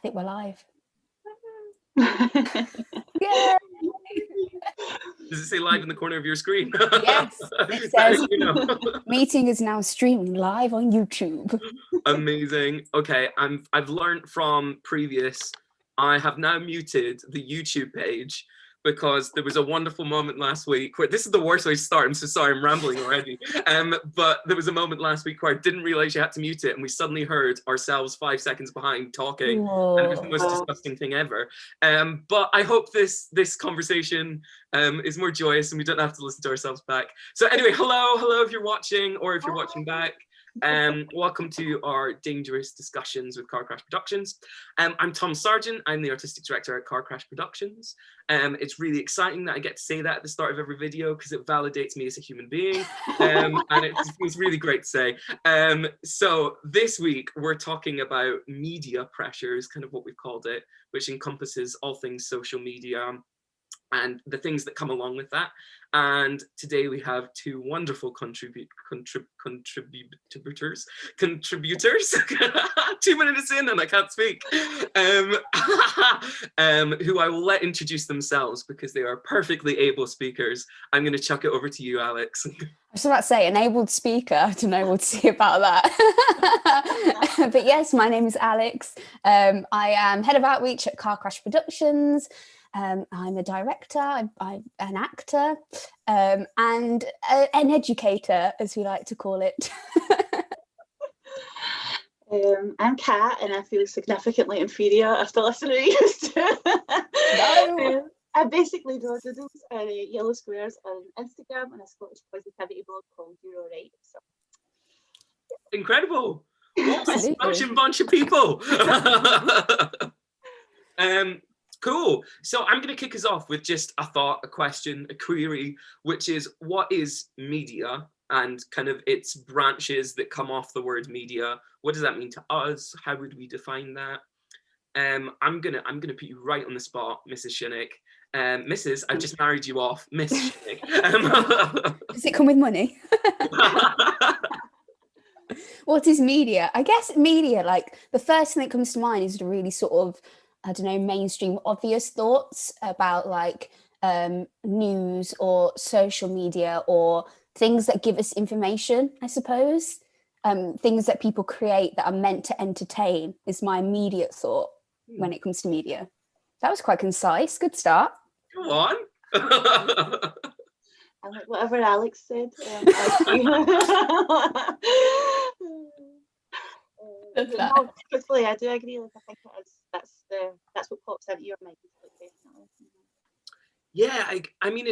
think we're live. Yeah. Does it say live in the corner of your screen? Yes, it says meeting is now streaming live on YouTube. Amazing. Okay, I've learned from previous, I have now muted the YouTube page because there was a wonderful moment last week where, this is the worst way to start, I'm so sorry, I'm rambling already. But there was a moment last week where I didn't realize you had to mute it, and we suddenly heard ourselves 5 seconds behind talking. Whoa. And it was the most disgusting thing ever. But I hope this conversation is more joyous and we don't have to listen to ourselves back. So anyway, hello if you're watching or if you're watching back. Welcome to our Dangerous Discussions with Car Crash Productions. I'm Tom Sargent. I'm the artistic director at Car Crash Productions. It's really exciting that I get to say that at the start of every video because it validates me as a human being, and it feels really great to say. So this week we're talking about media pressures, kind of what we've called it, which encompasses all things social media and the things that come along with that. And today we have two wonderful contributors. 2 minutes in and I can't speak. Who I will let introduce themselves because they are perfectly able speakers. I'm going to chuck it over to you, Alex. I was about to say enabled speaker. I don't know what to say about that. But yes, my name is Alex. I am head of outreach at Car Crash Productions. I'm a director, I'm an actor, and an educator, as we like to call it. I'm Kat, and I feel significantly inferior after listening to you two. No. I basically draw doodles and yellow squares on Instagram and a Scottish positivity blog called You're Alright. So. Incredible! What a smashing bunch of people! Cool. So I'm going to kick us off with just a thought, a question, a query, which is, what is media and kind of its branches that come off the word media? What does that mean to us? How would we define that? I'm gonna put you right on the spot, Mrs. Shinnick. Mrs., I've just married you off, Miss Shinnick. Does it come with money? What is media? I guess media, like the first thing that comes to mind is the really sort of, I don't know, mainstream obvious thoughts about like news or social media or things that give us information, I suppose. Things that people create that are meant to entertain is my immediate thought when it comes to media. That was quite concise. Good start. Go on. I like whatever Alex said. No, truthfully, I do agree. Like, I think it is. That's what pops out of your mind. Yeah, I mean,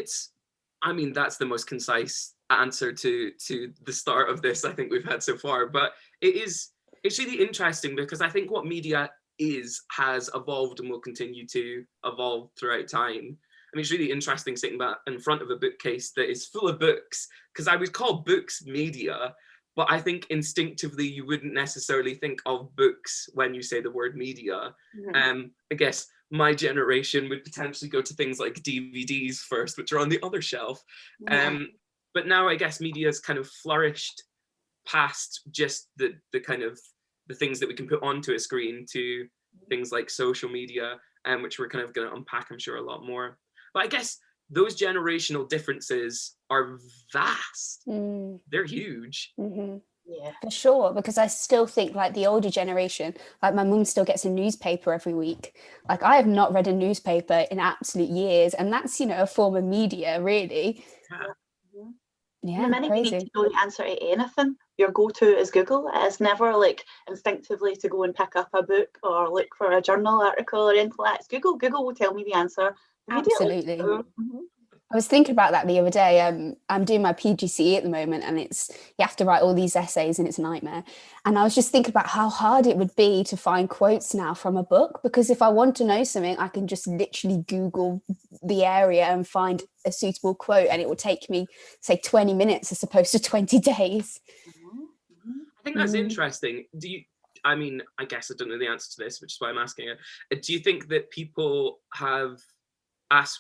that's the most concise answer to the start of this I think we've had so far. But it's really interesting because I think what media has evolved and will continue to evolve throughout time. I mean, it's really interesting sitting back in front of a bookcase that is full of books, because I would call books media, but I think instinctively you wouldn't necessarily think of books when you say the word media. Mm-hmm. I guess my generation would potentially go to things like DVDs first, which are on the other shelf. Yeah. But now I guess media has kind of flourished past just the kind of the things that we can put onto a screen to things like social media, which we're kind of going to unpack, I'm sure, a lot more. But I guess those generational differences are vast. They're huge. Mm-hmm. Yeah, for sure, because I still think like the older generation, like my mum still gets a newspaper every week. Like I have not read a newspaper in absolute years, and that's, you know, a form of media, really. Yeah, the minute crazy. You need to know the answer to anything, your go-to is Google. It's never like instinctively to go and pick up a book or look for a journal article or anything like that. It's Google. Google will tell me the answer immediately. Absolutely. Mm-hmm. I was thinking about that the other day. I'm doing my PGCE at the moment, and you have to write all these essays, and it's a nightmare. And I was just thinking about how hard it would be to find quotes now from a book, because if I want to know something, I can just literally Google the area and find a suitable quote, and it will take me, say, 20 minutes as opposed to 20 days. I think that's interesting. I mean, I guess I don't know the answer to this, which is why I'm asking it. Do you think that people have, as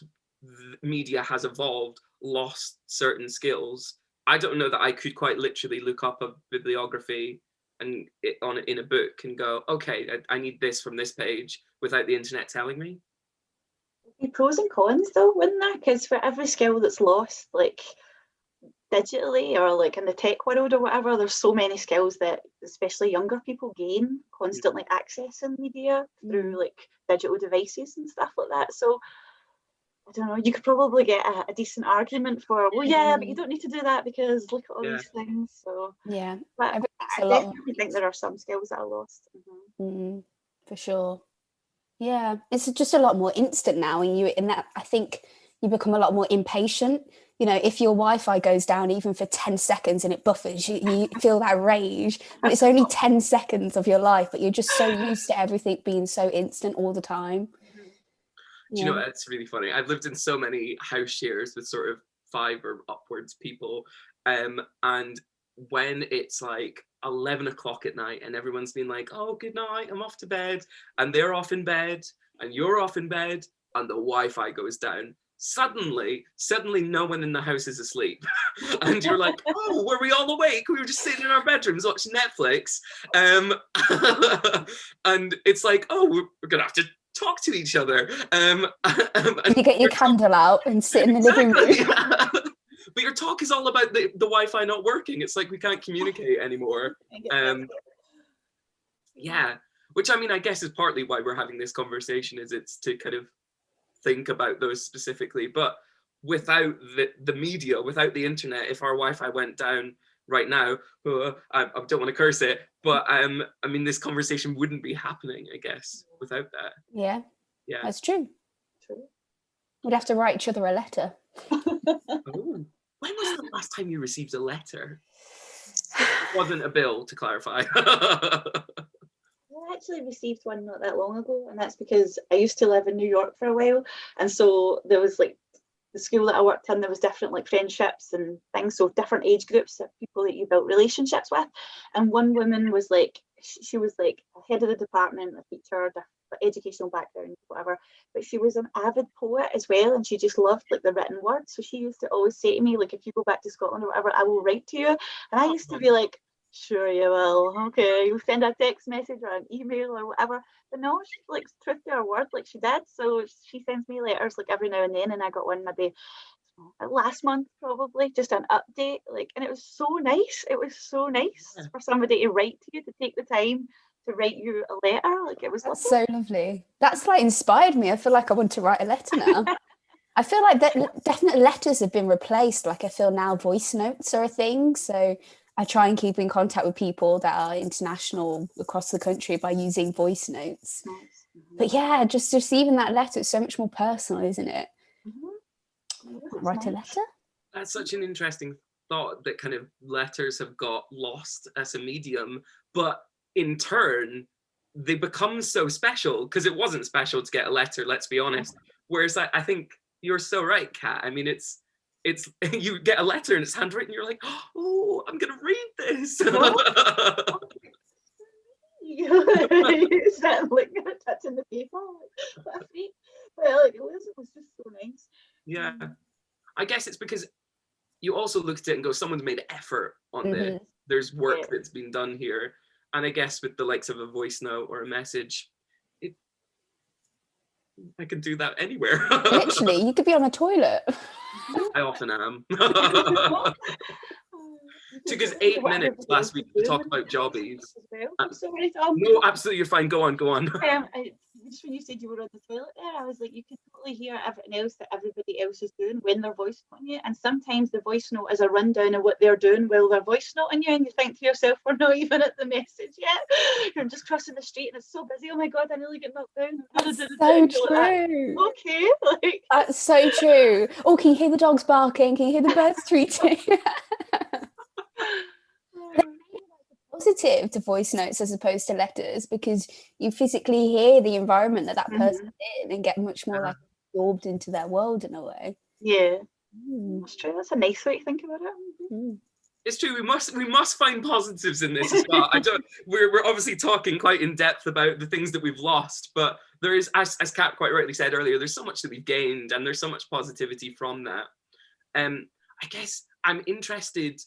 media has evolved, lost certain skills? I don't know that I could quite literally look up a bibliography and in a book and go, okay, I need this from this page without the internet telling me. Be pros and cons though, wouldn't there? Because for every skill that's lost, like digitally or like in the tech world or whatever, there's so many skills that especially younger people gain constantly accessing media through like digital devices and stuff like that. So I don't know, you could probably get a decent argument for, well, yeah, but you don't need to do that because look at all these things. So yeah, but I definitely think there are some skills that are lost. For sure. Yeah, it's just a lot more instant now, and in that I think you become a lot more impatient. You know, if your Wi-Fi goes down even for 10 seconds and it buffers, you feel that rage. And it's only 10 seconds of your life, but you're just so used to everything being so instant all the time. Do you know, it's really funny. I've lived in so many house shares with sort of 5 or upwards people. And when it's like 11 o'clock at night and everyone's been like, oh, good night, I'm off to bed. And they're off in bed and you're off in bed and the Wi-Fi goes down. Suddenly no one in the house is asleep. And you're like, oh, were we all awake? We were just sitting in our bedrooms watching Netflix. And it's like, oh, we're going to have to talk to each other. And you get your candle out and sit in the living room. But your talk is all about the Wi-Fi not working. It's like we can't communicate anymore. Yeah, which I mean, I guess is partly why we're having this conversation, is it's to kind of think about those specifically. But without the media, without the internet, if our Wi-Fi went down right now, I don't want to curse it, but I mean, this conversation wouldn't be happening, I guess, without that. Yeah, that's true. We'd have to write each other a letter. Oh. When was the last time you received a letter? It wasn't a bill, to clarify. I actually received one not that long ago, and that's because I used to live in New York for a while, and so there was like the school that I worked in, there was different like friendships and things, so different age groups of people that you built relationships with. And one woman was like, she was like head of the department, a teacher, educational background, whatever, but she was an avid poet as well, and she just loved like the written word. So she used to always say to me, like, if you go back to Scotland or whatever, I will write to you. And I used to be like, sure you will, okay, you send a text message or an email or whatever. But no, she like truth to her word, like she did. So she sends me letters like every now and then, and I got one maybe last month probably, just an update, like, and it was so nice. It was so nice for somebody to write to you, to take the time to write you a letter. Like, it was so lovely. That's like inspired me. I feel like I want to write a letter now. I feel like that definitely letters have been replaced. Like, I feel now voice notes are a thing. So I try and keep in contact with people that are international across the country by using voice notes. But yeah, just receiving that letter, it's so much more personal, isn't it? Write a letter? That's such an interesting thought, that kind of letters have got lost as a medium, but in turn they become so special, because it wasn't special to get a letter, let's be honest. Whereas I think you're so right, Kat. I mean, it's you get a letter and it's handwritten, you're like, oh, I'm gonna read this. Is that like touching the paper? Well, like, it was just so nice. Yeah, I guess it's because you also look at it and go, someone's made effort on this. There's work that's been done here. And I guess with the likes of a voice note or a message, I can do that anywhere. Literally, you could be on a toilet. I often am. Took us 8 minutes last week to talk about jobbies. Sorry, Tom. No, absolutely, you're fine. Go on. Just when you said you were on the toilet there, I was like, you can totally hear everything else that everybody else is doing when they're voice noting you. And sometimes the voice note is a rundown of what they're doing while they're voice noting you, and you think to yourself, we're not even at the message yet. You're just crossing the street and it's so busy. Oh my God, I nearly get knocked down. That's so true. Okay, like, that's so true. Oh, can you hear the dogs barking? Can you hear the birds tweeting? Positive to voice notes as opposed to letters, because you physically hear the environment that person's in and get much more like absorbed into their world in a way. Yeah, that's true. That's a nice way to think about it. It's true. We must find positives in this as well. We're obviously talking quite in depth about the things that we've lost, but there is, as Kat quite rightly said earlier, there's so much that we've gained, and there's so much positivity from that. I guess I'm interested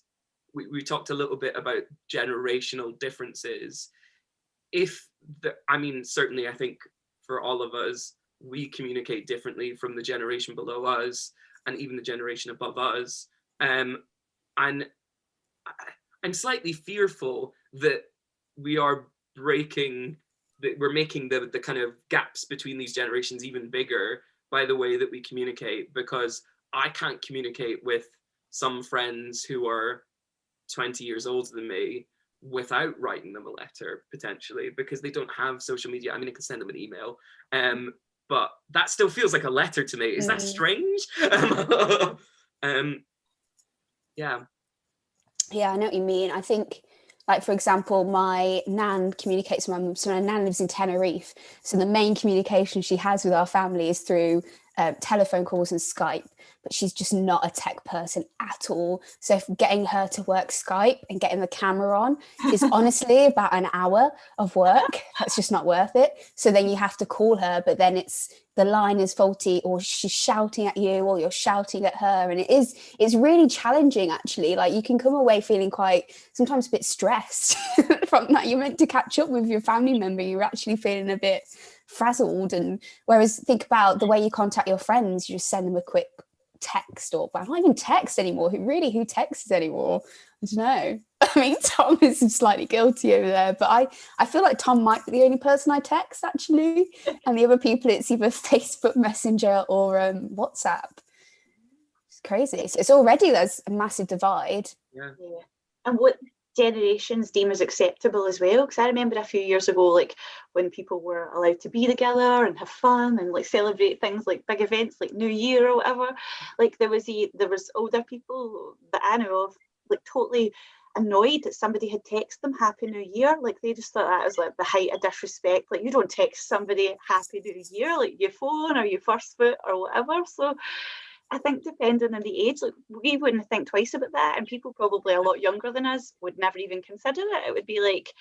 we talked a little bit about generational differences. Certainly I think for all of us, we communicate differently from the generation below us and even the generation above us. And I'm slightly fearful that we are we're making the kind of gaps between these generations even bigger by the way that we communicate, because I can't communicate with some friends who are 20 years older than me without writing them a letter, potentially, because they don't have social media. I mean, I can send them an email, but that still feels like a letter to me. Is that strange? Yeah. Yeah, I know what you mean. I think, like, for example, my nan communicates with my mum. So my nan lives in Tenerife. So the main communication she has with our family is through telephone calls and Skype. But she's just not a tech person at all. So getting her to work Skype and getting the camera on is honestly about an hour of work. That's just not worth it. So then you have to call her, but then the line is faulty, or she's shouting at you, or you're shouting at her. And it's really challenging, actually. Like, you can come away feeling quite, sometimes a bit stressed from that. You're meant to catch up with your family member. You're actually feeling a bit frazzled. And whereas think about the way you contact your friends, you just send them a quick text, or well, not even text anymore. Who texts anymore? I don't know. I mean, Tom is slightly guilty over there, but I feel like Tom might be the only person I text, actually, and the other people it's either Facebook Messenger or WhatsApp. It's crazy. So it's already, there's a massive divide. Yeah. And what generations deem as acceptable as well, because I remember a few years ago, like when people were allowed to be together and have fun and like celebrate things like big events like New Year or whatever, like there was older people that I know of like totally annoyed that somebody had texted them Happy New Year. Like they just thought that was like the height of disrespect. Like, you don't text somebody Happy New Year, like your phone or your first foot or whatever. So I think depending on the age, like we wouldn't think twice about that, and people probably a lot younger than us would never even consider it. It would be like,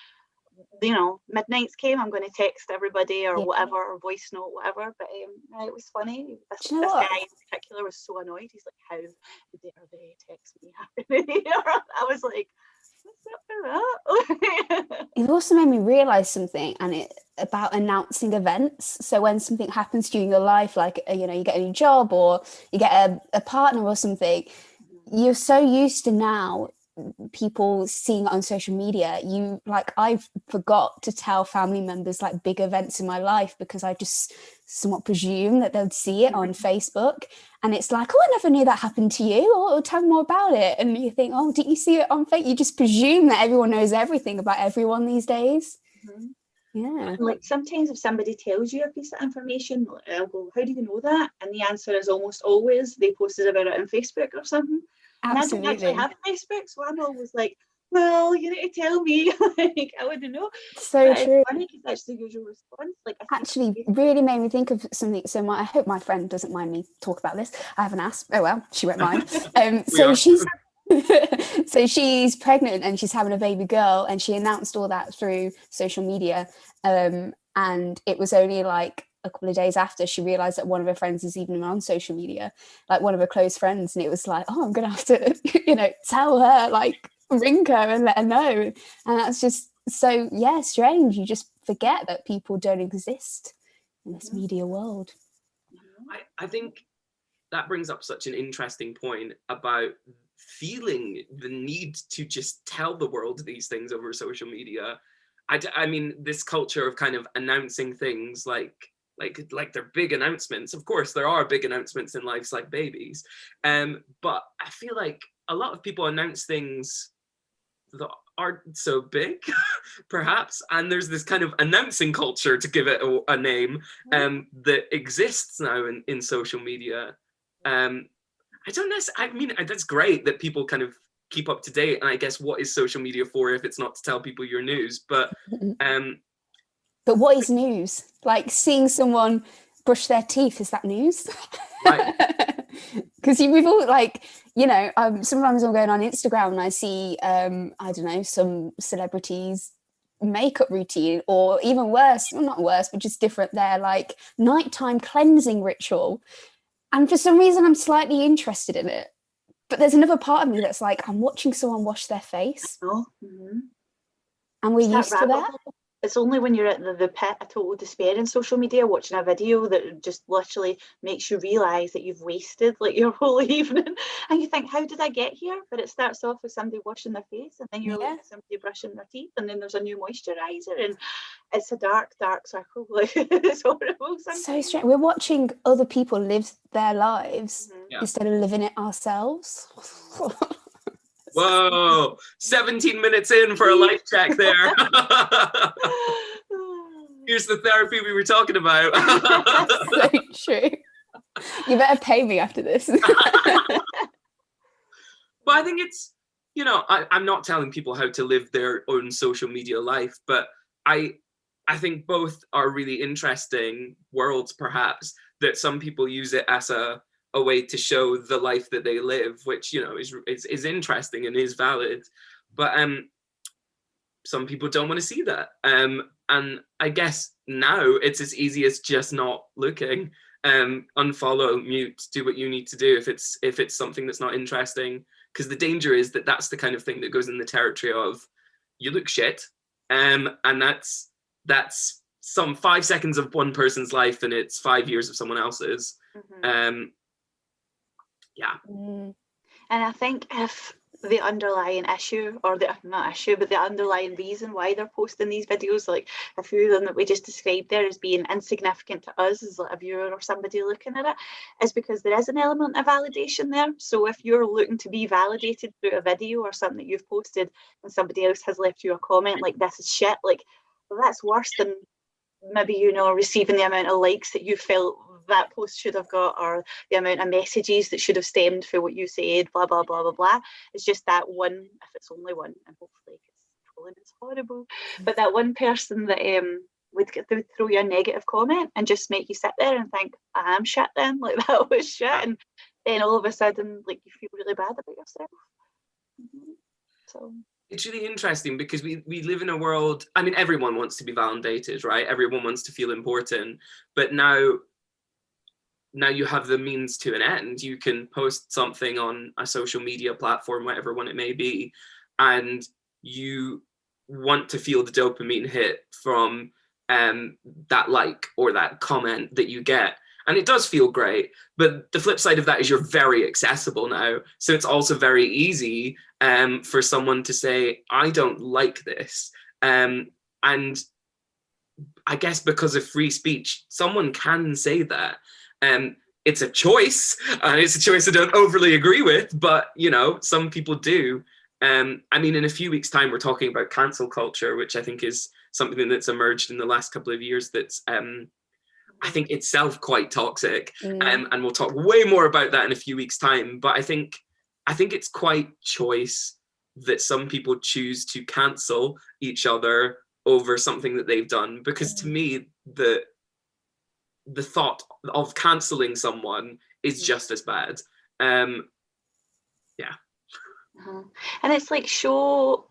you know, midnight's came, I'm going to text everybody or whatever, or voice note, whatever. But it was funny. This guy in particular was so annoyed. He's like, how dare they text me Happy New Year? I was like, what's up with that? It also made me realise something, and about announcing events. So when something happens to you in your life, like, you get a new job or you get a partner or something, you're so used to now people seeing it on social media. I've forgot to tell family members like big events in my life, because I just somewhat presume that they'll see it on Facebook, and it's like, oh, I never knew that happened to you, or tell me more about it. And you think, oh, didn't you see it on Facebook? You just presume that everyone knows everything about everyone these days. Yeah. And like sometimes if somebody tells you a piece of information, I'll go, how do you know that? And the answer is almost always they posted about it on Facebook or something. Absolutely. And I don't actually have Facebook, so I'm always like, well, you need to tell me. Like, I wouldn't know. So but true. It's funny because that's the usual response. Like, actually really made me think of something. So I hope my friend doesn't mind me talk about this. I haven't asked. Oh well, she won't mind. So she's pregnant and she's having a baby girl, and she announced all that through social media. And it was only like a couple of days after she realized that one of her friends is even on social media, like one of her close friends. And it was like, oh, I'm gonna have to, tell her, like ring her and let her know. And that's just so, strange. You just forget that people don't exist in this media world. I think that brings up such an interesting point about feeling the need to just tell the world these things over social media. I mean, this culture of kind of announcing things like they're big announcements. Of course, there are big announcements in lives like babies. But I feel like a lot of people announce things that aren't so big, perhaps. And there's this kind of announcing culture, to give it a name, that exists now in social media. I don't necessarily, I mean, that's great that people kind of keep up to date. And I guess what is social media for if it's not to tell people your news? But what is news? Like seeing someone brush their teeth, is that news? Right. Because we've all sometimes I'm going on Instagram and I see, I don't know, some celebrities' makeup routine, or even worse, well, not worse, but just different, their like nighttime cleansing ritual. And for some reason, I'm slightly interested in it. But there's another part of me that's like, I'm watching someone wash their face, Oh, mm-hmm. and we're It's that used to rabbit that. hole. It's only when you're at the pit of total despair in social media watching a video that just literally makes you realise that you've wasted like your whole evening, and you think, how did I get here? But it starts off with somebody washing their face, and then you're looking Yeah. at somebody brushing their teeth, and then there's a new moisturiser, and it's a dark, dark circle. Like, it's horrible So sometimes. strange. We're watching other people live their lives Mhm. Yeah. instead of living it ourselves. Whoa, 17 minutes in for a life check there. Here's the therapy we were talking about. So true. You better pay me after this. But I think it's, you know, I'm not telling people how to live their own social media life, but I think both are really interesting worlds, perhaps, that some people use it as a way to show the life that they live, which, you know, is interesting and is valid. But some people don't want to see that. And I guess now it's as easy as just not looking. Unfollow, mute, do what you need to do if it's something that's not interesting. Because the danger is that that's the kind of thing that goes in the territory of you look shit, and that's some 5 seconds of one person's life, and it's 5 years of someone else's. Mhm. Yeah. Mm. And I think if the underlying issue, or the not issue, but the underlying reason why they're posting these videos, like a few of them that we just described there as being insignificant to us as like a viewer or somebody looking at it, is because there is an element of validation there. So if you're looking to be validated through a video or something that you've posted and somebody else has left you a comment like this is shit, like, well, that's worse than maybe, you know, receiving the amount of likes that you felt that post should have got, or the amount of messages that should have stemmed for what you said, blah blah blah blah blah. It's just that one, if it's only one, and hopefully it's trolling, it's horrible, but that one person that would throw you a negative comment and just make you sit there and think, I am shit then, like that was shit, and then all of a sudden like you feel really bad about yourself. Mm-hmm. So it's really interesting because we live in a world, I mean, everyone wants to be validated, right? Everyone wants to feel important, but now you have the means to an end. You can post something on a social media platform, whatever one it may be, and you want to feel the dopamine hit from that like or that comment that you get. And it does feel great, but the flip side of that is you're very accessible now. So it's also very easy for someone to say, I don't like this. And I guess because of free speech, someone can say that. It's a choice, and it's a choice I don't overly agree with, but, you know, some people do. I mean, in a few weeks' time, we're talking about cancel culture, which I think is something that's emerged in the last couple of years that's, I think, itself quite toxic. And we'll talk way more about that in a few weeks' time. But I think it's quite choice that some people choose to cancel each other over something that they've done. Because to me, the thought of cancelling someone is just as bad. Yeah. And it's like show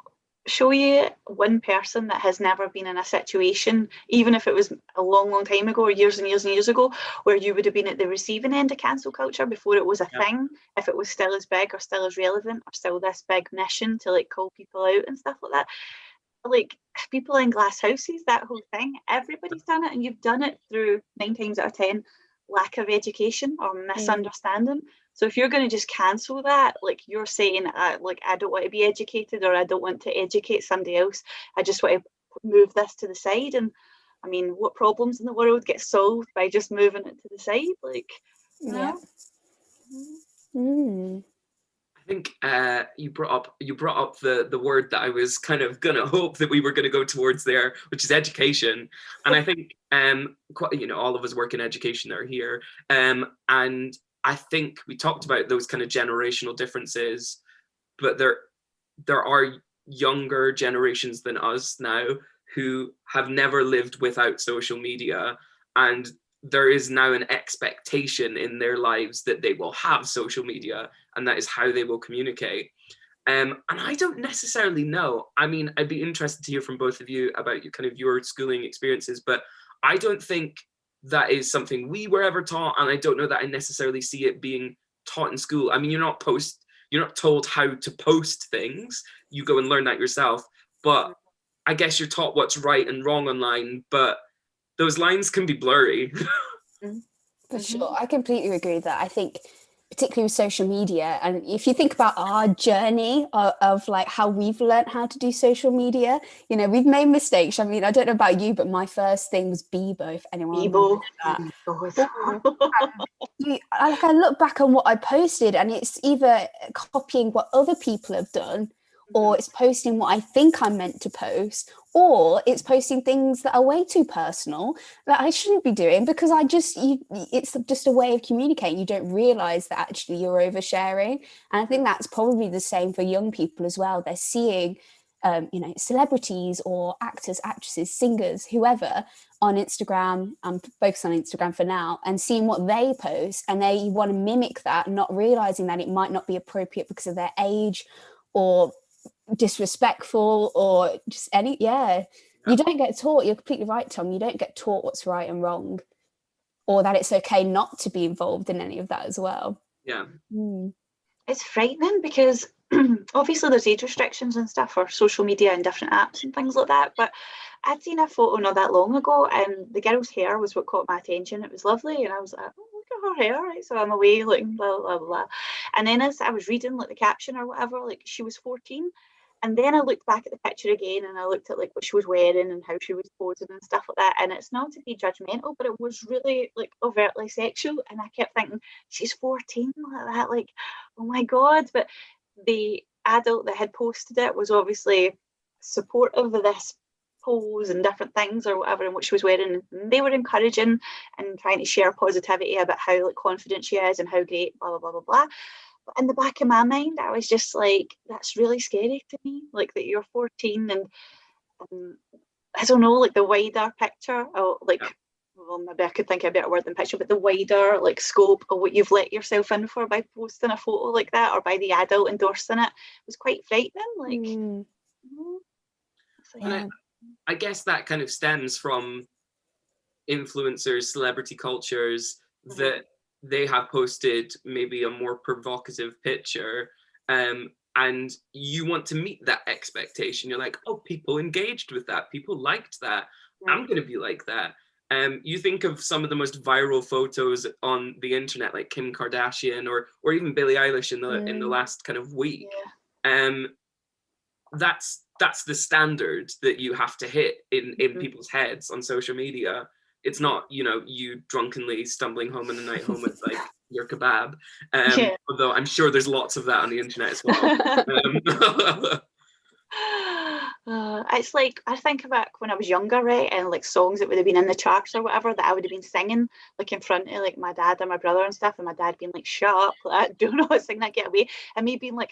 you one person that has never been in a situation, even if it was a long, long time ago or years and years and years ago, where you would have been at the receiving end of cancel culture before it was a thing, if it was still as big or still as relevant or still this big mission to like call people out and stuff like that. Like people in glass houses, that whole thing, everybody's done it, and you've done it through 9 times out of 10 lack of education or misunderstanding. So if you're going to just cancel that, like you're saying, like, I don't want to be educated, or I don't want to educate somebody else, I just want to move this to the side. And I mean, what problems in the world get solved by just moving it to the side? Like, you know? I think you brought up the word that I was kind of gonna hope that we were gonna go towards there, which is education. And I think quite, you know, all of us work in education are here, and I think we talked about those kind of generational differences, but there are younger generations than us now who have never lived without social media, and there is now an expectation in their lives that they will have social media, and that is how they will communicate. And I don't necessarily know. I mean, I'd be interested to hear from both of you about your schooling experiences, but I don't think that is something we were ever taught, and I don't know that I necessarily see it being taught in school. I mean, you're you're not told how to post things. You go and learn that yourself. But I guess you're taught what's right and wrong online, but those lines can be blurry. For sure. I completely agree with that. I think particularly with social media, and if you think about our journey of like how we've learned how to do social media, you know, we've made mistakes. I mean, I don't know about you, but my first thing was Bebo, if anyone Bebo. remembers that. I look back on what I posted, and it's either copying what other people have done, or it's posting what I think I'm meant to post, or it's posting things that are way too personal that I shouldn't be doing, because it's just a way of communicating. You don't realize that actually you're oversharing. And I think that's probably the same for young people as well. They're seeing you know, celebrities or actors, actresses, singers, whoever on Instagram. I'm focused on Instagram for now, and seeing what they post, and they want to mimic that, not realizing that it might not be appropriate because of their age or disrespectful or just you don't get taught. You're completely right, Tom. You don't get taught what's right and wrong, or that it's okay not to be involved in any of that as well. It's frightening because obviously there's age restrictions and stuff for social media and different apps and things like that, but I'd seen a photo not that long ago, and the girl's hair was what caught my attention. It was lovely, and I was like, oh, look at her hair, right? So I'm away like blah blah blah, and then as I was reading like the caption or whatever, like she was 14. And then I looked back at the picture again, and I looked at like what she was wearing and how she was posing and stuff like that. And it's not to be judgmental, but it was really like overtly sexual. And I kept thinking, she's 14 like that, like, oh my God. But the adult that had posted it was obviously supportive of this pose and different things or whatever, and what she was wearing. And they were encouraging and trying to share positivity about how like confident she is and how great, blah, blah, blah, blah, blah. But in the back of my mind, I was just like, that's really scary to me, like that you're 14 and I don't know, like the wider picture, like, well, maybe I could think of a better word than picture, but the wider like scope of what you've let yourself in for by posting a photo like that, or by the adult endorsing it, was quite frightening. Like, and I guess that kind of stems from influencers, celebrity cultures, that they have posted maybe a more provocative picture, and you want to meet that expectation. You're like, oh, people engaged with that, people liked that, I'm going to be like that. You think of some of the most viral photos on the internet, like Kim Kardashian or even Billie Eilish in the last kind of week. That's the standard that you have to hit in people's heads on social media. It's not, you know, you drunkenly stumbling home in the night home with like your kebab. Although I'm sure there's lots of that on the internet as well. It's like, I think about when I was younger, right, and like songs that would have been in the charts or whatever that I would have been singing like in front of like my dad and my brother and stuff, and my dad being like, shut up, like, do not sing that, get away, and me being like,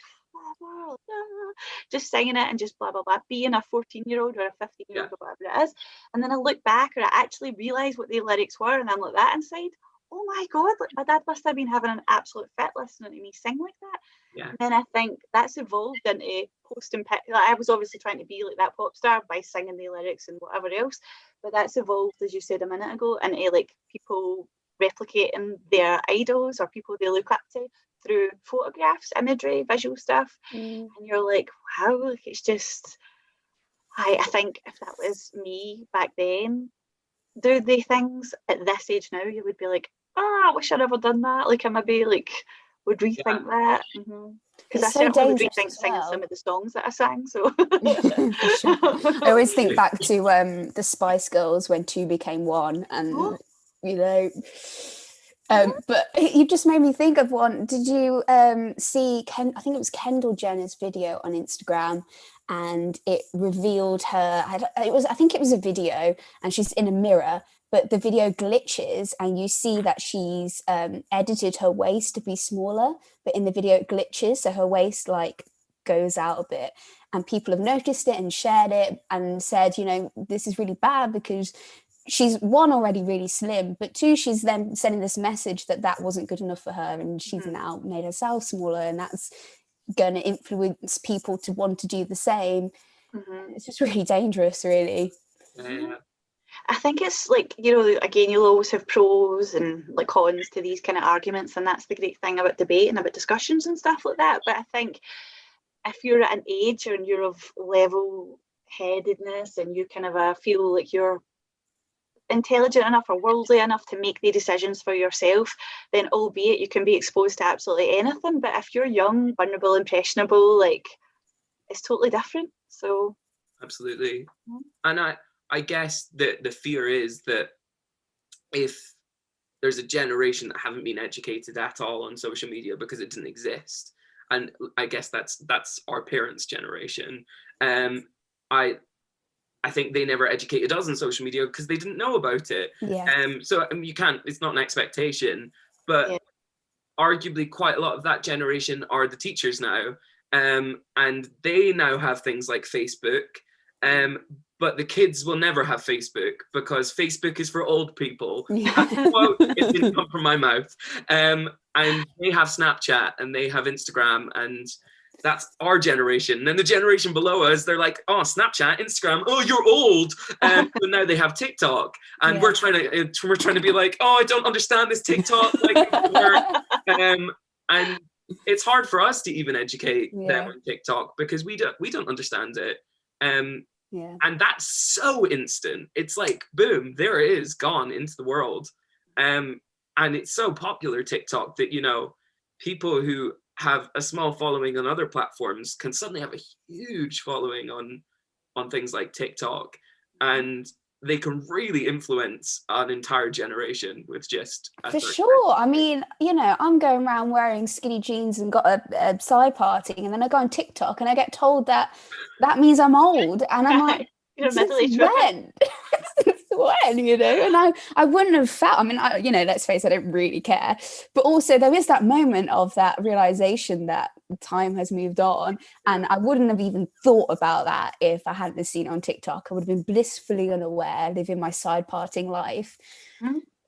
just singing it and just blah blah blah, being a 14-year-old or a 15-year-old or whatever it is. And then I look back or I actually realise what the lyrics were, and I'm like that inside, oh my God, like my dad must have been having an absolute fit listening to me sing like that. And then I think that's evolved into posting like, I was obviously trying to be like that pop star by singing the lyrics and whatever else, but that's evolved, as you said a minute ago, into like people replicating their idols or people they look up to through photographs, imagery, visual stuff. And you're like, wow, like it's just, I think if that was me back then, do the things at this age now, you would be like, I wish I'd never done that. Like I maybe like would rethink that. Because I so certainly would rethink dangerous singing some of the songs that I sang. So For sure. I always think back to the Spice Girls when two became one, and you know. But you just made me think of one. Did you see I think it was Kendall Jenner's video on Instagram, and it revealed her. I think it was a video, and she's in a mirror, but the video glitches, and you see that she's edited her waist to be smaller, but in the video it glitches, so her waist like goes out a bit, and people have noticed it and shared it and said, you know, this is really bad because she's one already really slim, but two, she's then sending this message that wasn't good enough for her, and she's now made herself smaller, and that's going to influence people to want to do the same. It's just really dangerous, really. I think it's like, again, you'll always have pros and like cons to these kind of arguments, and that's the great thing about debate and about discussions and stuff like that. But I think if you're at an age and you're of level headedness and you kind of feel like you're intelligent enough or worldly enough to make the decisions for yourself, then albeit you can be exposed to absolutely anything. But if you're young, vulnerable, impressionable, like, it's totally different. So absolutely. And I guess the fear is that if there's a generation that haven't been educated at all on social media because it didn't exist, and I guess that's our parents' generation, I think they never educated us on social media because they didn't know about it. So you can't, it's not an expectation, but arguably quite a lot of that generation are the teachers now, and they now have things like Facebook, but the kids will never have Facebook because Facebook is for old people. Quote, it didn't come from my mouth. And they have Snapchat and they have Instagram, and that's our generation. And then the generation below us, they're like, oh, Snapchat, Instagram, oh, you're old. But now they have TikTok, and we're trying to be like, oh, I don't understand this TikTok. And it's hard for us to even educate them on TikTok because we don't understand it. And that's so instant. It's like, boom, there it is, gone into the world. And it's so popular, TikTok, that, people who have a small following on other platforms can suddenly have a huge following on things like TikTok, and they can really influence an entire generation with just for sure. I mean, I'm going around wearing skinny jeans and got a side parting, and then I go on TikTok and I get told that means I'm old, and I'm like, since when? Since when, and I wouldn't have felt, I mean, let's face it, I don't really care, but also there is that moment of that realization that time has moved on, and I wouldn't have even thought about that if I hadn't seen it on TikTok. I would have been blissfully unaware, living my side parting life.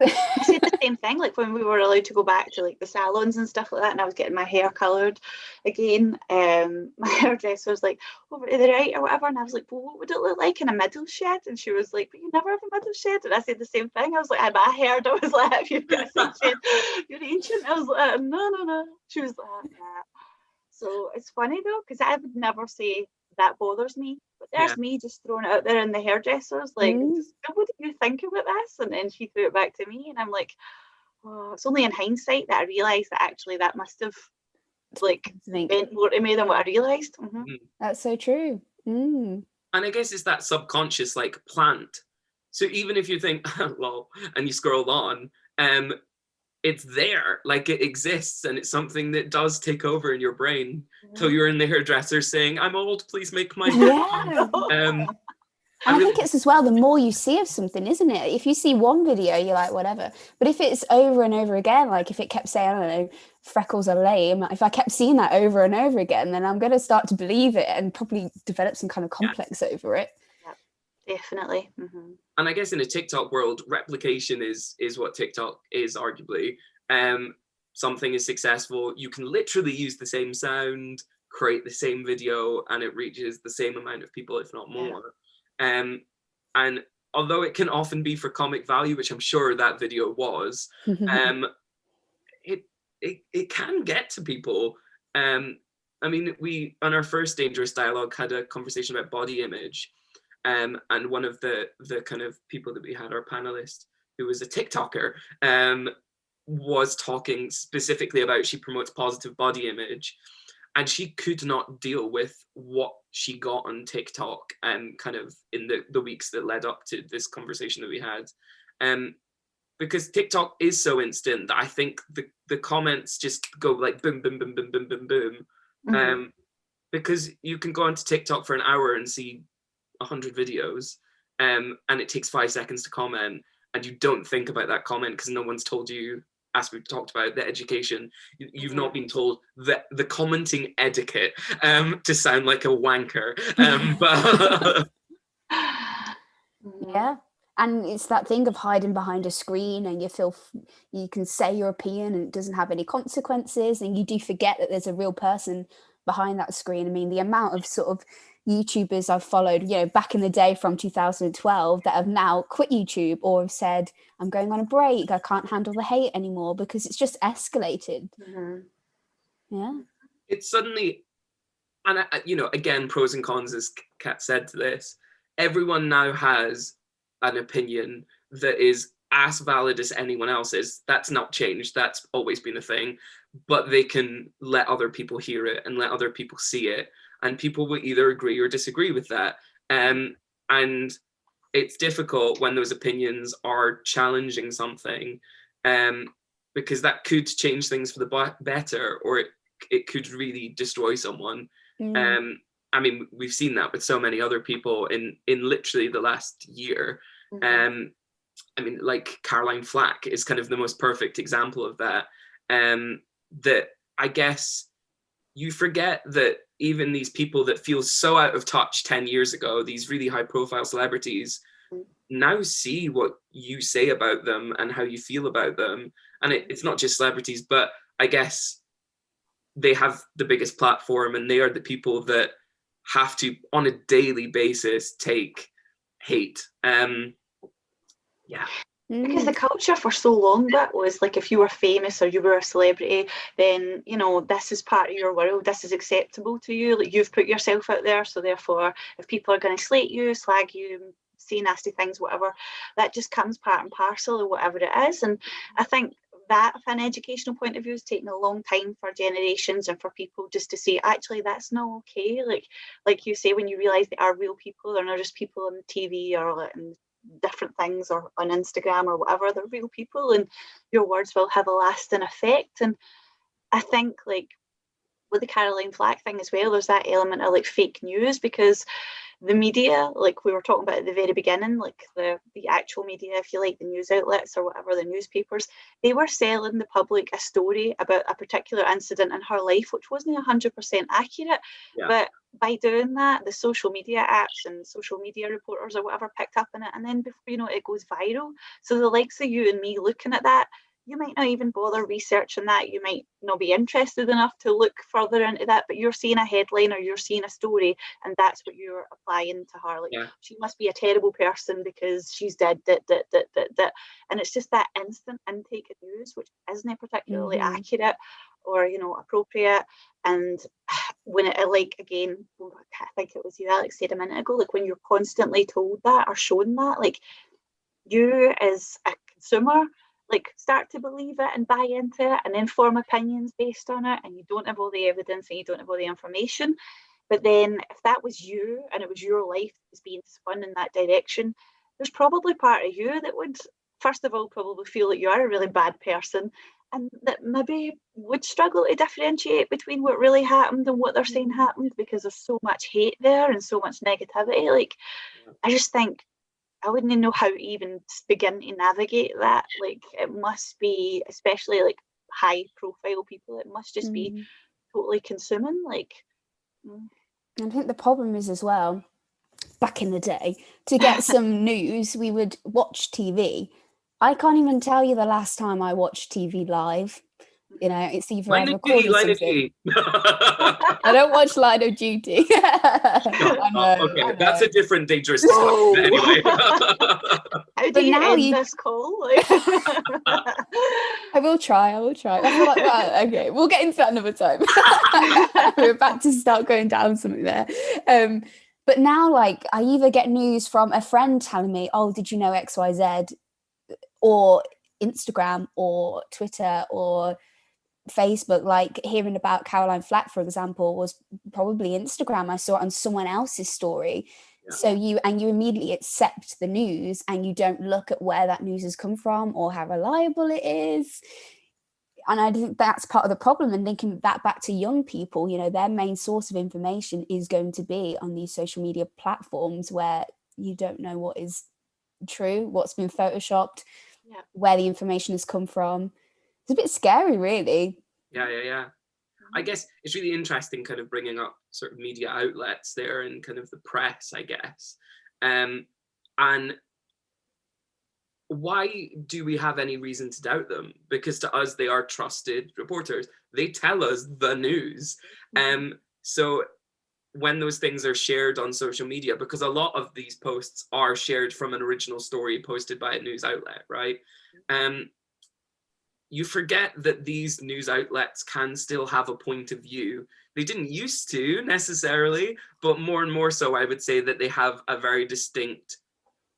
I said the same thing, like when we were allowed to go back to like the salons and stuff like that, and I was getting my hair coloured again, my hairdresser was like, over to the right or whatever, and I was like, well, what would it look like in a middle shed? And she was like, but you never have a middle shed. And I said the same thing. I was like, I heard, I was like, if you've got a side shed, you're ancient. I was like, no. She was like, nah. So it's funny though, because I would never say that bothers me, but there's me just throwing it out there in the hairdressers, like, what do you think about this? And then she threw it back to me, and I'm like, oh, it's only in hindsight that I realised that actually that must have like meant more to me than what I realised. That's so true. And I guess it's that subconscious like plant. So even if you think, lol, and you scroll on, it's there, like it exists, and it's something that does take over in your brain till you're in the hairdresser saying, I'm old, please make my hair. And I think it's as well, the more you see of something, isn't it? If you see one video, you're like, whatever. But if it's over and over again, like if it kept saying, I don't know, freckles are lame, if I kept seeing that over and over again, then I'm going to start to believe it and probably develop some kind of complex over it. Definitely. And I guess in a TikTok world, replication is what TikTok is, arguably. Something is successful, you can literally use the same sound, create the same video, and it reaches the same amount of people, if not more. And although it can often be for comic value, which I'm sure that video was, it can get to people. I mean, we, on our first Dangerous Dialogue, had a conversation about body image. And one of the kind of people that we had, our panelist, who was a TikToker, was talking specifically about, she promotes positive body image, and she could not deal with what she got on TikTok and kind of in the weeks that led up to this conversation that we had. Because TikTok is so instant that I think the comments just go like boom, boom, boom, boom, boom, boom, boom. Because you can go onto TikTok for an hour and see 100 videos, and it takes 5 seconds to comment, and you don't think about that comment because no one's told you, as we've talked about, the education, you've not been told the commenting etiquette to sound like a wanker. But and it's that thing of hiding behind a screen, and you can say your opinion and it doesn't have any consequences, and you do forget that there's a real person behind that screen. I mean, the amount of sort of YouTubers I've followed, you know, back in the day from 2012 that have now quit YouTube or have said, I'm going on a break, I can't handle the hate anymore, because it's just escalated. Yeah. It's suddenly, and you know, again, pros and cons, as Kat said to this, everyone now has an opinion that is as valid as anyone else's. That's not changed. That's always been a thing. But they can let other people hear it and let other people see it. And people will either agree or disagree with that. And it's difficult when those opinions are challenging something, because that could change things for the better, or it could really destroy someone. I mean, we've seen that with so many other people in literally the last year. I mean, like Caroline Flack is kind of the most perfect example of that. That I guess you forget that even these people that feel so out of touch 10 years ago, these really high profile celebrities, now see what you say about them and how you feel about them. And it's not just celebrities, but I guess they have the biggest platform, and they are the people that have to, on a daily basis, take hate. Yeah. Because the culture for so long that was like, if you were famous or you were a celebrity, then, you know, this is part of your world, this is acceptable to you, like you've put yourself out there, so therefore if people are going to slate you, slag you, say nasty things, whatever, that just comes part and parcel of whatever it is. And I think that from an educational point of view has taken a long time for generations and for people just to say, actually, that's not okay. Like you say, when you realize they are real people, they're not just people on TV or in different things or on Instagram or whatever, they're real people, and your words will have a lasting effect. And I think, like, with the Caroline Flack thing as well, there's that element of like fake news, because the media, like we were talking about at the very beginning, like the actual media, if you like, the news outlets or whatever, the newspapers, they were selling the public a story about a particular incident in her life which wasn't 100% accurate. But by doing that, the social media apps and social media reporters or whatever picked up on it, and then before you know it goes viral. So the likes of you and me looking at that, you might not even bother researching that. You might not be interested enough to look further into that, but you're seeing a headline or you're seeing a story, and that's what you're applying to her. Like, she must be a terrible person because she's dead, and it's just that instant intake of news, which isn't particularly accurate or, you know, appropriate. And when it, like, again, I think it was you, Alex, said a minute ago, like when you're constantly told that or shown that, like, you as a consumer, like, start to believe it and buy into it and then form opinions based on it, and you don't have all the evidence and you don't have all the information. But then if that was you and it was your life that was being spun in that direction, there's probably part of you that would, first of all, probably feel like you are a really bad person, and that maybe would struggle to differentiate between what really happened and what they're saying happened, because there's so much hate there and so much negativity. Like, I just think I wouldn't know how to even begin to navigate that. Like, it must be, especially like high profile people, it must just be totally consuming. Like, I think the problem is as well, back in the day, to get some news, we would watch TV. I can't even tell you the last time I watched TV live. You know, it's either I've recorded something. I don't watch Line of Duty. I know. That's a different dangerous discussion anyway. How do you end this call? I will try. I feel like, well, okay, we'll get into that another time. We're about to start going down something there. But now, like, I either get news from a friend telling me, oh, did you know XYZ? Or Instagram or Twitter or Facebook. Like, hearing about Caroline Flack, for example, was probably Instagram. I saw it on someone else's story. So you immediately accept the news, and you don't look at where that news has come from or how reliable it is. And I think that's part of the problem. And thinking that back to young people, you know, their main source of information is going to be on these social media platforms where you don't know what is true, what's been photoshopped, where the information has come from. It's a bit scary, really. Yeah. I guess it's really interesting kind of bringing up sort of media outlets there and kind of the press, I guess. And why do we have any reason to doubt them? Because to us, they are trusted reporters. They tell us the news. So when those things are shared on social media, because a lot of these posts are shared from an original story posted by a news outlet, right? You forget that these news outlets can still have a point of view. They didn't used to necessarily, but more and more so, I would say that they have a very distinct,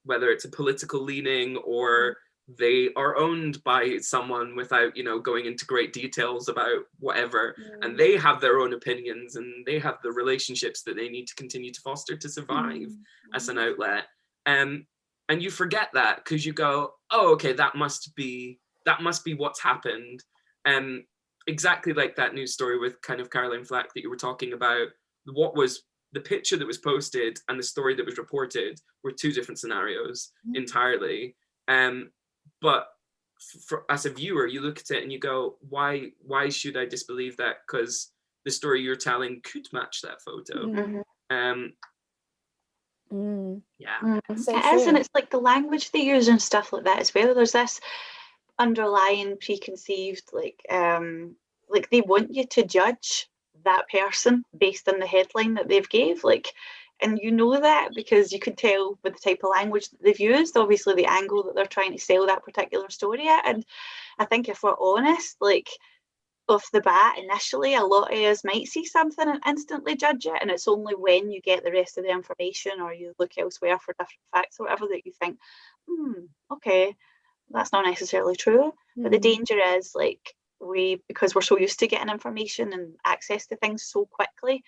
whether it's a political leaning or they are owned by someone without, going into great details about whatever. And they have their own opinions and they have the relationships that they need to continue to foster to survive as an outlet. And you forget that because you go, oh, okay, that must be what's happened. Exactly like that news story with kind of Caroline Flack that you were talking about. What was the picture that was posted and the story that was reported were two different scenarios entirely. But as a viewer, you look at it and you go, why should I disbelieve that? Because the story you're telling could match that photo. Yeah. So it is, and it's like the language they use and stuff like that as well. There's this underlying preconceived, like they want you to judge that person based on the headline that they've gave, and you know that because you can tell with the type of language that they've used, obviously the angle that they're trying to sell that particular story at. And I think if we're honest, off the bat initially, a lot of us might see something and instantly judge it, and it's only when you get the rest of the information or you look elsewhere for different facts or whatever that you think, okay, that's not necessarily true. But the danger is because we're so used to getting information and access to things so quickly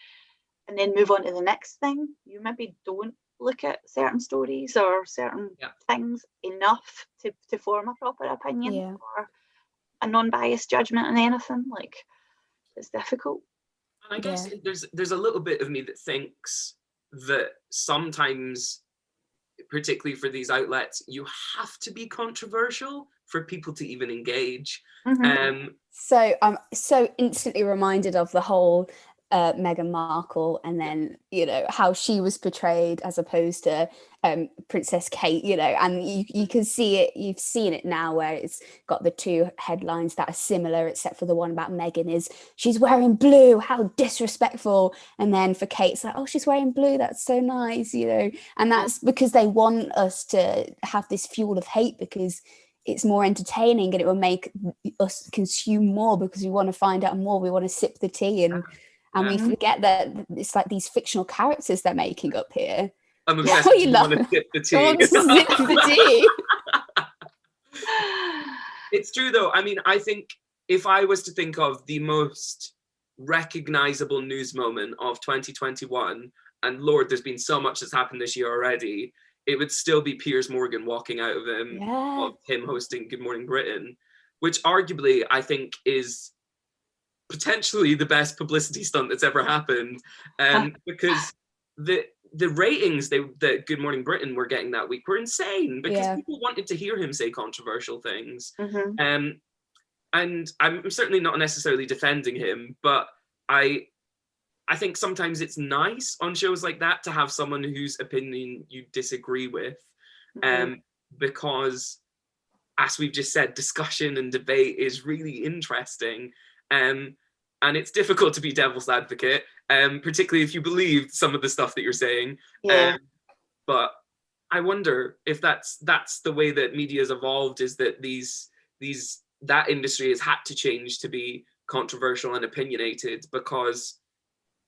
and then move on to the next thing, you maybe don't look at certain stories or certain things enough to form a proper opinion or a non-biased judgment on anything. It's difficult. And I guess there's a little bit of me that thinks that sometimes, particularly for these outlets, you have to be controversial for people to even engage. So I'm so instantly reminded of the whole Meghan Markle, and then how she was portrayed as opposed to Princess Kate, and you can see it. You've seen it now where it's got the two headlines that are similar, except for the one about Meghan is she's wearing blue, how disrespectful, and then for Kate it's like, oh, she's wearing blue, that's so nice, and that's because they want us to have this fuel of hate because it's more entertaining and it will make us consume more because we want to find out more, we want to sip the tea, and we forget that it's like these fictional characters they're making up here. I'm obsessed with you want to sip the tea. I want to sip the tea. It's true though. I mean, I think if I was to think of the most recognizable news moment of 2021, and Lord, there's been so much that's happened this year already, it would still be Piers Morgan walking out of him hosting Good Morning Britain, which arguably I think is potentially the best publicity stunt that's ever happened, because the ratings that Good Morning Britain were getting that week were insane because people wanted to hear him say controversial things. And I'm certainly not necessarily defending him, but I think sometimes it's nice on shows like that to have someone whose opinion you disagree with, because, as we've just said, discussion and debate is really interesting. And it's difficult to be devil's advocate, particularly if you believe some of the stuff that you're saying. But I wonder if that's the way that media has evolved, is that that industry has had to change to be controversial and opinionated because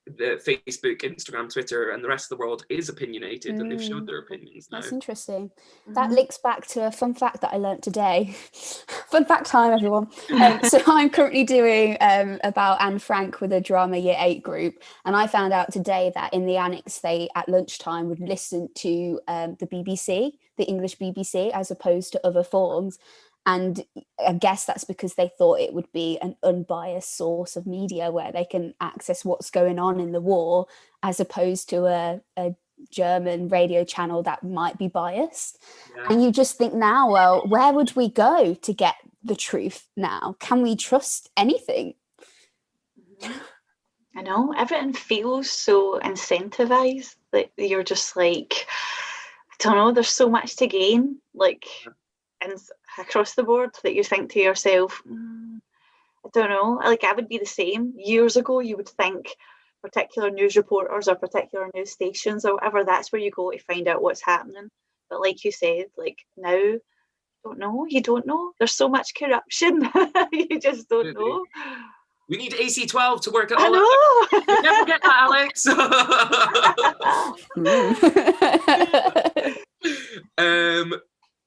the Facebook, Instagram, Twitter, and the rest of the world is opinionated, and they've showed their opinions now. That's interesting. That links back to a fun fact that I learnt today. Fun fact time, everyone. So I'm currently doing about Anne Frank with a drama year 8 group, and I found out today that in the annex they at lunchtime would listen to the BBC, the English BBC, as opposed to other forms. And I guess that's because they thought it would be an unbiased source of media where they can access what's going on in the war, as opposed to a German radio channel that might be biased. And you just think now, well, where would we go to get the truth now? Can we trust anything? I know, everything feels so incentivized that you're just like, I don't know, there's so much to gain, and across the board, that you think to yourself, I don't know, I would be the same. Years ago, you would think particular news reporters or particular news stations or whatever, that's where you go to find out what's happening. But like you said, like now, you don't know. There's so much corruption. You just don't know. We need AC12 to work it I all out. know. You never get that, Alex.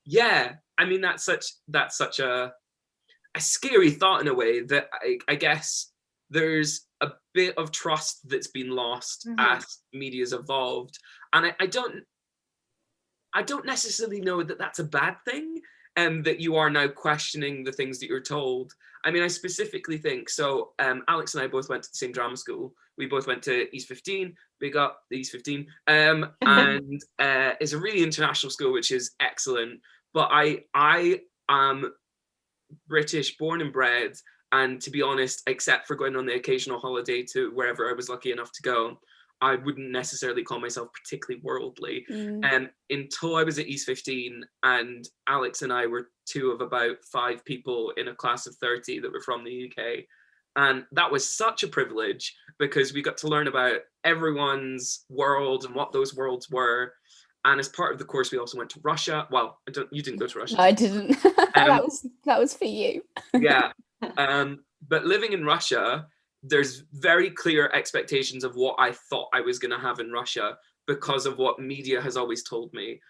Yeah, I mean that's such a scary thought in a way that I guess there's a bit of trust that's been lost as media's evolved, and I don't necessarily know that that's a bad thing, and that you are now questioning the things that you're told. I mean, I specifically think so. Alex and I both went to the same drama school. We both went to East 15. Big up the East 15. And it's a really international school, which is excellent. But I am British, born and bred, and to be honest, except for going on the occasional holiday to wherever I was lucky enough to go, I wouldn't necessarily call myself particularly worldly. Until I was at East 15, and Alex and I were two of about 5 people in a class of 30 that were from the UK. And that was such a privilege because we got to learn about everyone's world and what those worlds were. And as part of the course, we also went to Russia. Well, you didn't go to Russia. No, I didn't. That was for you. Yeah. But living in Russia, there's very clear expectations of what I thought I was going to have in Russia because of what media has always told me.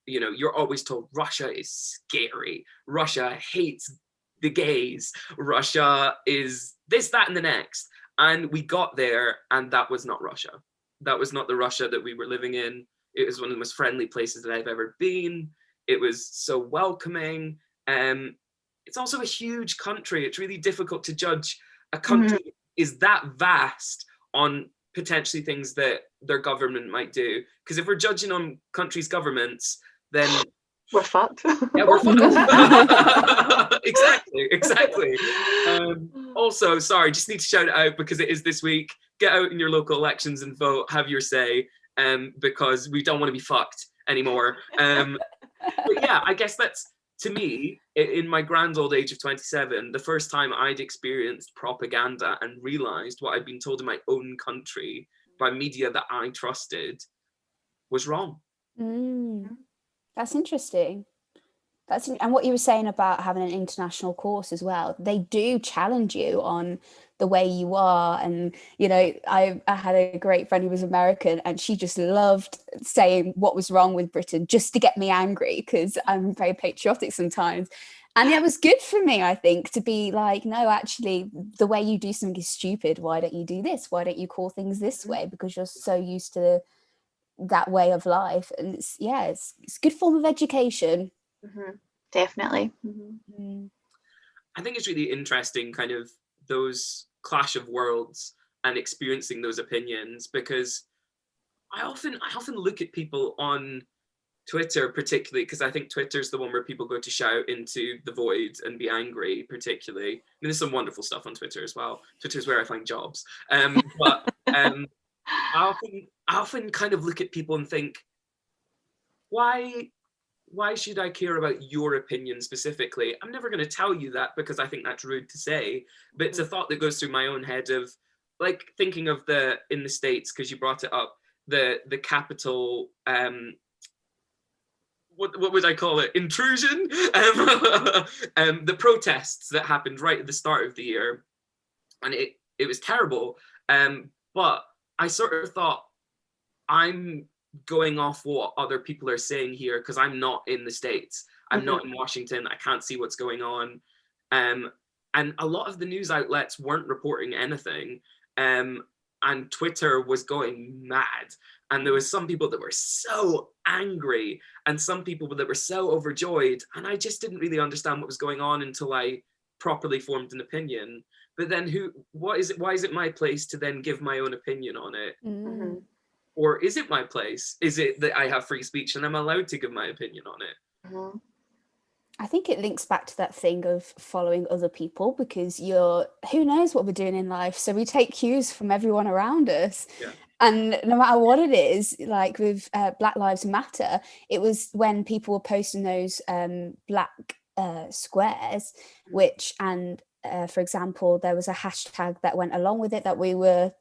You're always told Russia is scary. Russia hates the gays. Russia is this, that, and the next. And we got there, and that was not Russia. That was not the Russia that we were living in. It was one of the most friendly places that I've ever been. It was so welcoming. It's also a huge country. It's really difficult to judge a country is that vast on potentially things that their government might do. Because if we're judging on countries' governments, then we're fucked. Yeah, we're fucked. Exactly. Also, sorry, just need to shout it out because it is this week. Get out in your local elections and vote. Have your say, because we don't want to be fucked anymore. But yeah, I guess that's, to me, in my grand old age of 27, the first time I'd experienced propaganda and realized what I'd been told in my own country by media that I trusted was wrong. That's interesting. And what you were saying about having an international course as well, they do challenge you on the way you are. And, I had a great friend who was American, and she just loved saying what was wrong with Britain just to get me angry because I'm very patriotic sometimes. And it was good for me, I think, to be like, no, actually, the way you do something is stupid. Why don't you do this? Why don't you call things this way? Because you're so used to that way of life. And it's a good form of education. Definitely. I think it's really interesting, kind of those clash of worlds and experiencing those opinions, because I often look at people on Twitter, particularly because I think Twitter's the one where people go to shout into the void and be angry, particularly. I mean, there's some wonderful stuff on Twitter as well. Twitter's where I find jobs. But I often kind of look at people and think, why should I care about your opinion specifically? I'm never going to tell you that because I think that's rude to say, but it's a thought that goes through my own head of, like, thinking of in the States, because you brought it up, the Capitol, what would I call it? Intrusion? The protests that happened right at the start of the year. And it was terrible. But I sort of thought, I'm going off what other people are saying here because I'm not in the States. I'm not in Washington. I can't see what's going on. And a lot of the news outlets weren't reporting anything. And Twitter was going mad. And there was some people that were so angry and some people that were so overjoyed. And I just didn't really understand what was going on until I properly formed an opinion. But then why is it my place to then give my own opinion on it? Or is it my place? Is it that I have free speech and I'm allowed to give my opinion on it? I think it links back to that thing of following other people, because who knows what we're doing in life. So we take cues from everyone around us. Yeah. And no matter what it is, like with Black Lives Matter, it was when people were posting those black squares, for example, there was a hashtag that went along with it that we were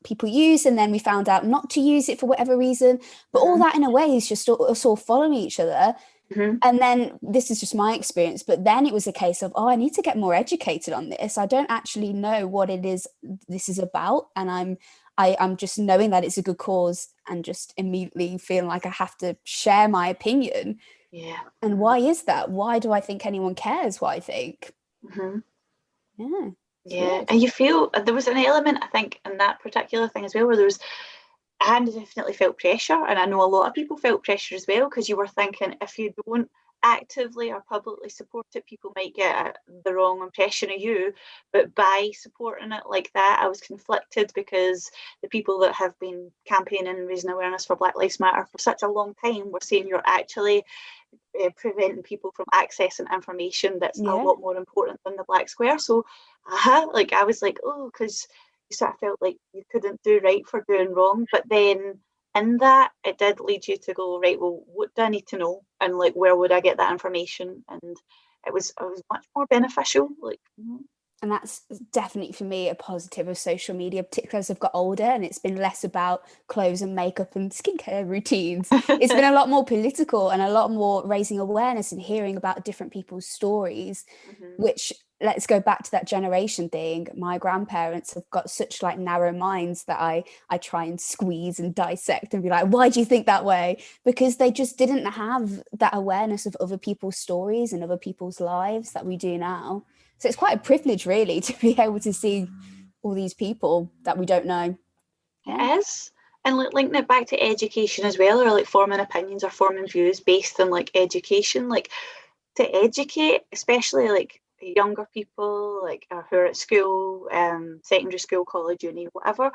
people use, and then we found out not to use it for whatever reason. But all that in a way is just us all following each other. And then this is just my experience, but then it was a case of, oh, I need to get more educated on this. I don't actually know what it is this is about, and I'm just knowing that it's a good cause and just immediately feeling like I have to share my opinion. Yeah. And why is that? Why do I think anyone cares what I think? Yeah. Weird. And you feel there was an element, I think, in that particular thing as well, where I definitely felt pressure, and I know a lot of people felt pressure as well, because you were thinking, if you don't actively or publicly support it, people might get the wrong impression of you. But by supporting it like that, I was conflicted, because the people that have been campaigning and raising awareness for Black Lives Matter for such a long time were saying you're actually preventing people from accessing information that's a lot more important than the black square. So like I was like, oh, because you sort of felt like you couldn't do right for doing wrong. But then in that, it did lead you to go, right, well, what do I need to know, and like where would I get that information? And it was much more beneficial. Like And that's definitely for me a positive of social media, particularly as I've got older and it's been less about clothes and makeup and skincare routines. It's been a lot more political and a lot more raising awareness and hearing about different people's stories, which, let's go back to that generation thing. My grandparents have got such like narrow minds that I try and squeeze and dissect and be like, why do you think that way? Because they just didn't have that awareness of other people's stories and other people's lives that we do now. So it's quite a privilege, really, to be able to see all these people that we don't know. It is. And like linking it back to education as well, or like forming opinions or forming views based on like education, like to educate, especially like younger people, like who are at school, secondary school, college, uni, whatever.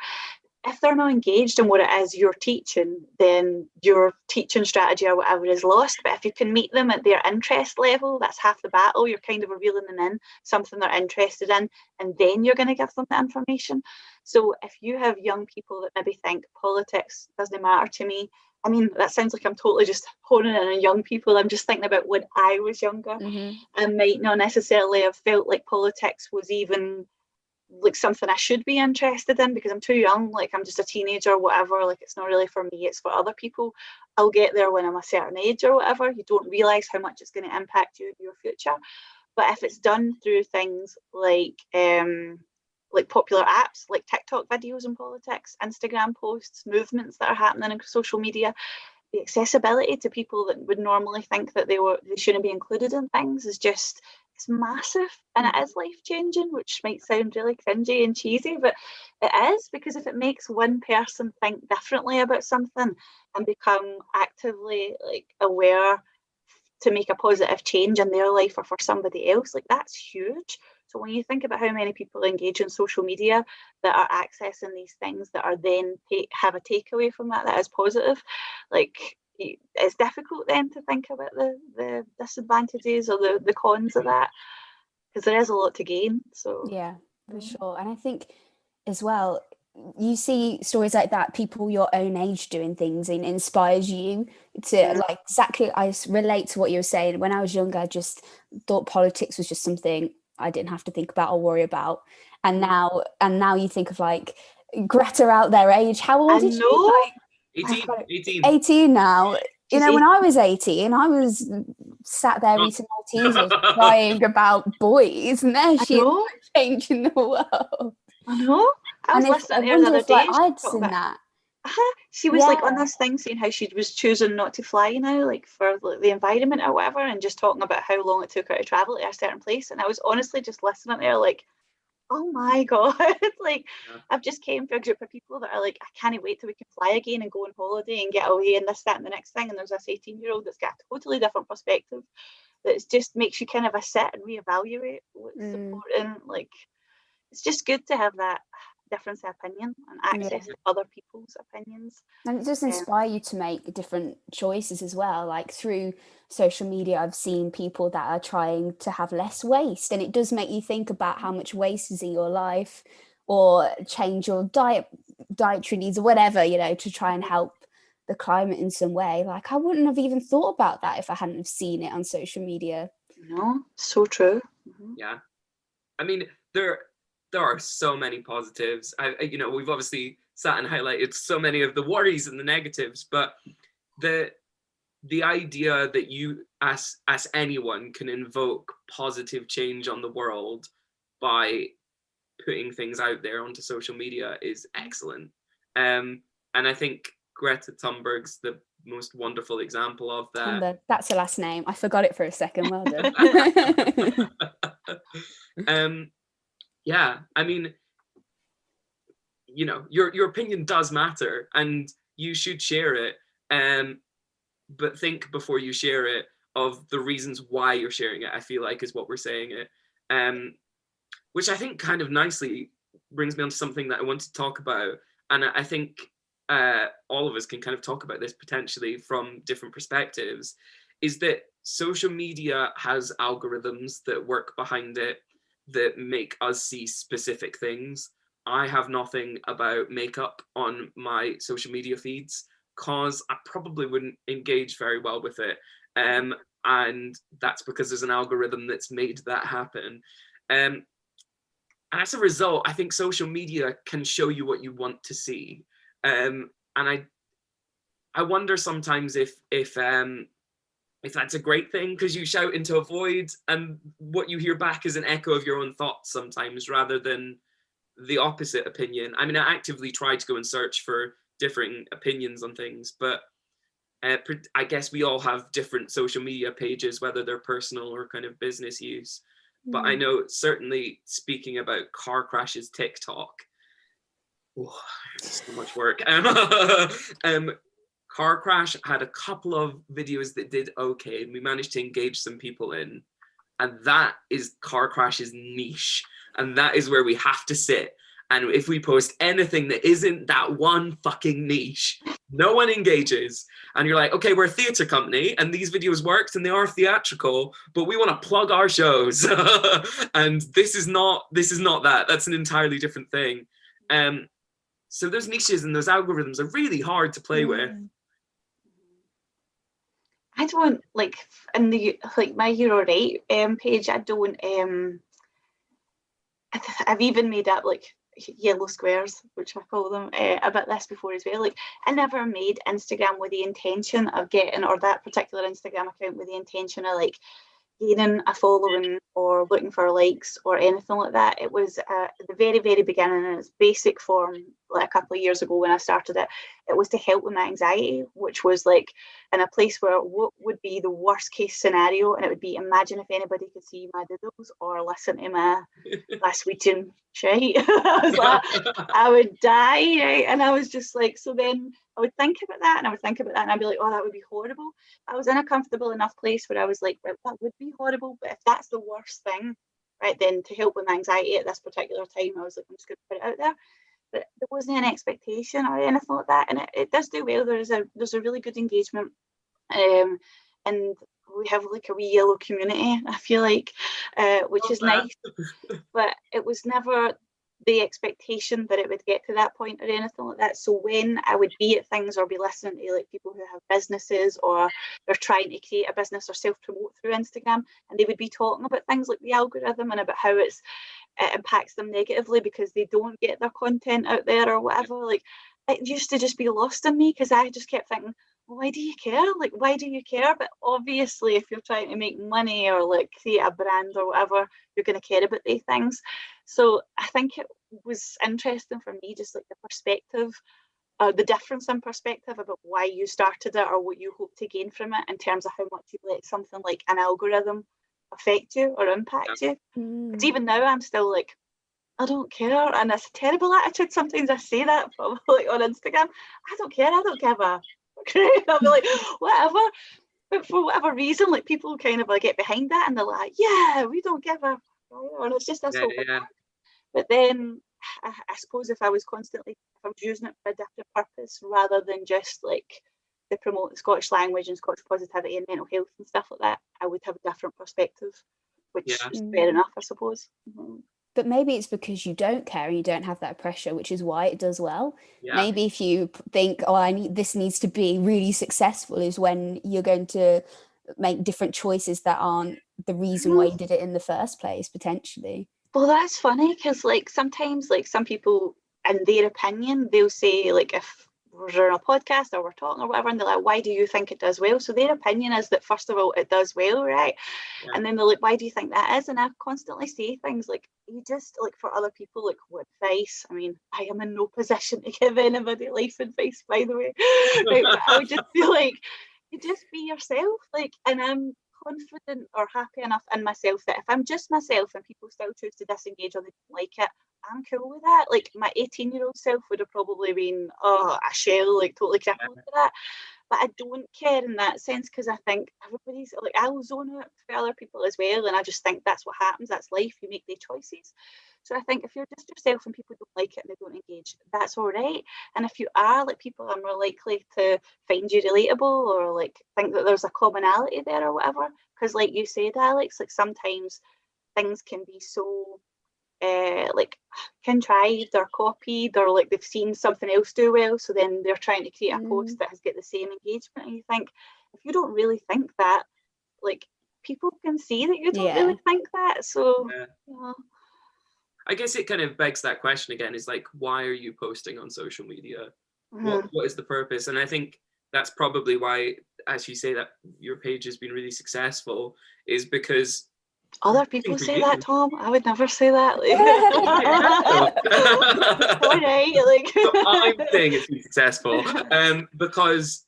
If they're not engaged in what it is you're teaching, then your teaching strategy or whatever is lost. But if you can meet them at their interest level, that's half the battle. You're kind of reeling them in, something they're interested in, and then you're going to give them the information. So if you have young people that maybe think politics doesn't matter to me, I mean, that sounds like I'm totally just honing in on young people. I'm just thinking about when I was younger and might not necessarily have felt like politics was even like something I should be interested in, because I'm too young, like I'm just a teenager or whatever, like it's not really for me, it's for other people. I'll get there when I'm a certain age or whatever. You don't realise how much it's going to impact you in your future. But if it's done through things like popular apps like TikTok videos in politics, Instagram posts, movements that are happening in social media, the accessibility to people that would normally think that they shouldn't be included in things is just, it's massive, and it is life changing, which might sound really cringy and cheesy, but it is, because if it makes one person think differently about something and become actively like aware to make a positive change in their life or for somebody else, like that's huge. So when you think about how many people engage in social media that are accessing these things that are then have a takeaway from that is positive, like it's difficult then to think about the disadvantages or the cons of that, because there is a lot to gain. So yeah, for sure. And I think as well, you see stories like that, people your own age doing things, and inspires you to like, exactly, I relate to what you were saying. When I was younger, I just thought politics was just something I didn't have to think about or worry about. And now you think of like Greta out their age. How old is she? Like 18 now. You know, when I was 18, I was sat there eating Maltesers, crying about boys, and there she is, like, changing the world. I know. I was listening to her the other day. Like, I'd seen that. She was like on this thing saying how she was choosing not to fly now, like for like, the environment or whatever, and just talking about how long it took her to travel to a certain place. And I was honestly just listening to her like, oh my god, like I've just came for a group of people that are like, I can't wait till we can fly again and go on holiday and get away and this, that, and the next thing. And there's this 18-year-old that's got a totally different perspective that just makes you kind of sit and reevaluate what's important. Like, it's just good to have that difference of opinion and access to other people's opinions. And it does inspire you to make different choices as well. Like through social media, I've seen people that are trying to have less waste, and it does make you think about how much waste is in your life, or change your dietary needs or whatever, you know, to try and help the climate in some way. Like, I wouldn't have even thought about that if I hadn't have seen it on social media. No, so true. Yeah. I mean, there there are so many positives. You know, we've obviously sat and highlighted so many of the worries and the negatives, but the idea that you, as anyone, can invoke positive change on the world by putting things out there onto social media is excellent. And I think Greta Thunberg's the most wonderful example of that. Thunberg, that's her last name. I forgot it for a second. Well done. Yeah, I mean, you know, your opinion does matter, and you should share it. But think before you share it of the reasons why you're sharing it, I feel like, is what we're saying it. Which I think kind of nicely brings me on to something that I want to talk about. And I think all of us can kind of talk about this potentially from different perspectives, is that social media has algorithms that work behind it that make us see specific things. I have nothing about makeup on my social media feeds because I probably wouldn't engage very well with it. And that's because there's an algorithm that's made that happen. And as a result, I think social media can show you what you want to see. And I wonder sometimes if that's a great thing, because you shout into a void and what you hear back is an echo of your own thoughts sometimes, rather than the opposite opinion. I mean, I actively try to go and search for different opinions on things, but I guess we all have different social media pages, whether they're personal or kind of business use. But I know, certainly speaking about car crashes, TikTok, so much work. Car Crash had a couple of videos that did okay, and we managed to engage some people in. And that is Car Crash's niche. And that is where we have to sit. And if we post anything that isn't that one fucking niche, no one engages. And you're like, okay, we're a theatre company and these videos worked and they are theatrical, but we want to plug our shows. And this is not that. That's an entirely different thing. So those niches and those algorithms are really hard to play with. I don't, like, in the, like, my Euro Right page, I don't, I've even made up, like, yellow squares, which I call them, about this before as well. Like, I never made Instagram with the intention of getting, or that particular Instagram account with the intention of, like, gaining a following or looking for likes or anything like that. It was at the very, very beginning, in its basic form, like a couple of years ago when I started it, it was to help with my anxiety, which was like in a place where what would be the worst case scenario, and it would be, imagine if anybody could see my doodles or listen to my Glaswegian shite. I was like, I would die, right? And I was just like, so then I would think about that, and I would think about that, and I'd be like, oh, that would be horrible. I was in a comfortable enough place where I was like, well, that would be horrible, but if that's the worst thing, right, then to help with my anxiety at this particular time, I was like, I'm just going to put it out there. But there wasn't an expectation or anything like that, and it does do well. There's a really good engagement, and we have like a wee yellow community, I feel like, which is nice. But it was never the expectation that it would get to that point or anything like that. So when I would be at things or be listening to like people who have businesses or they're trying to create a business or self-promote through Instagram, and they would be talking about things like the algorithm and about how it impacts them negatively because they don't get their content out there or whatever, like, it used to just be lost on me because I just kept thinking, well, why do you care? Like, why do you care? But obviously, if you're trying to make money or like create a brand or whatever, you're going to care about these things. So I think it was interesting for me, just like the perspective, the difference in perspective about why you started it or what you hope to gain from it in terms of how much you let something like an algorithm affect you or impact you. Because even now I'm still like, I don't care, and it's a terrible attitude. Sometimes I say that like on Instagram. I don't care. I don't give a I'll be like, whatever. But for whatever reason, like people kind of like get behind that and they're like, yeah, we don't give a, and it's just this whole thing. But then I suppose if I was using it for a different purpose rather than just like to promote the Scottish language and Scottish positivity and mental health and stuff like that, I would have a different perspective, which is fair enough, I suppose. But maybe it's because you don't care and you don't have that pressure, which is why it does well. Maybe if you think, oh, this needs to be really successful, is when you're going to make different choices that aren't the reason why you did it in the first place, potentially. Well, that's funny because, like, sometimes, like, some people, in their opinion, they'll say, like, if we're on a podcast or we're talking or whatever, and they're like, why do you think it does well? So their opinion is that, first of all, it does well, right? Yeah. And then they're like, why do you think that is? And I constantly say things like, you just, like, for other people, like, what advice? I mean, I am in no position to give anybody life advice, by the way. Right? But I would just feel like, you just be yourself, like, and I'm confident or happy enough in myself that if I'm just myself and people still choose to disengage or they don't like it, I'm cool with that. Like, my 18-year-old self would have probably been, oh, a shell, like, totally crippled with that. But I don't care in that sense, because I think everybody's, like, I'll zone out for other people as well, and I just think that's what happens. That's life. You make the choices. So I think if you're just yourself and people don't like it and they don't engage, that's all right. And if you are, like, people are more likely to find you relatable or, like, think that there's a commonality there or whatever. Because, like you said, Alex, like, sometimes things can be so like, contrived or copied, or, like, they've seen something else do well, so then they're trying to create a post that has got the same engagement, and you think, if you don't really think that, like, people can see that you don't really think that. So yeah. I guess it kind of begs that question again, is like, why are you posting on social media? What is the purpose? And I think that's probably why, as you say, that your page has been really successful, is because other people say that, Tom. I would never say that. Like, all right, like. So I'm saying it's been successful because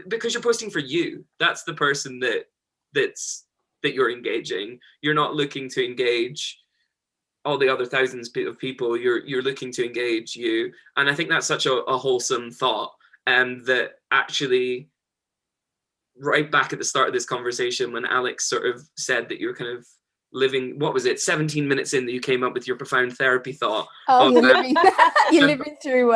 you're posting for you. That's the person that you're engaging. You're not looking to engage all the other thousands of people. You're looking to engage you, and I think that's such a wholesome thought. That actually, right back at the start of this conversation, when Alex sort of said that you're kind of living, what was it, 17 minutes in, that you came up with your profound therapy thought. Oh, you're living through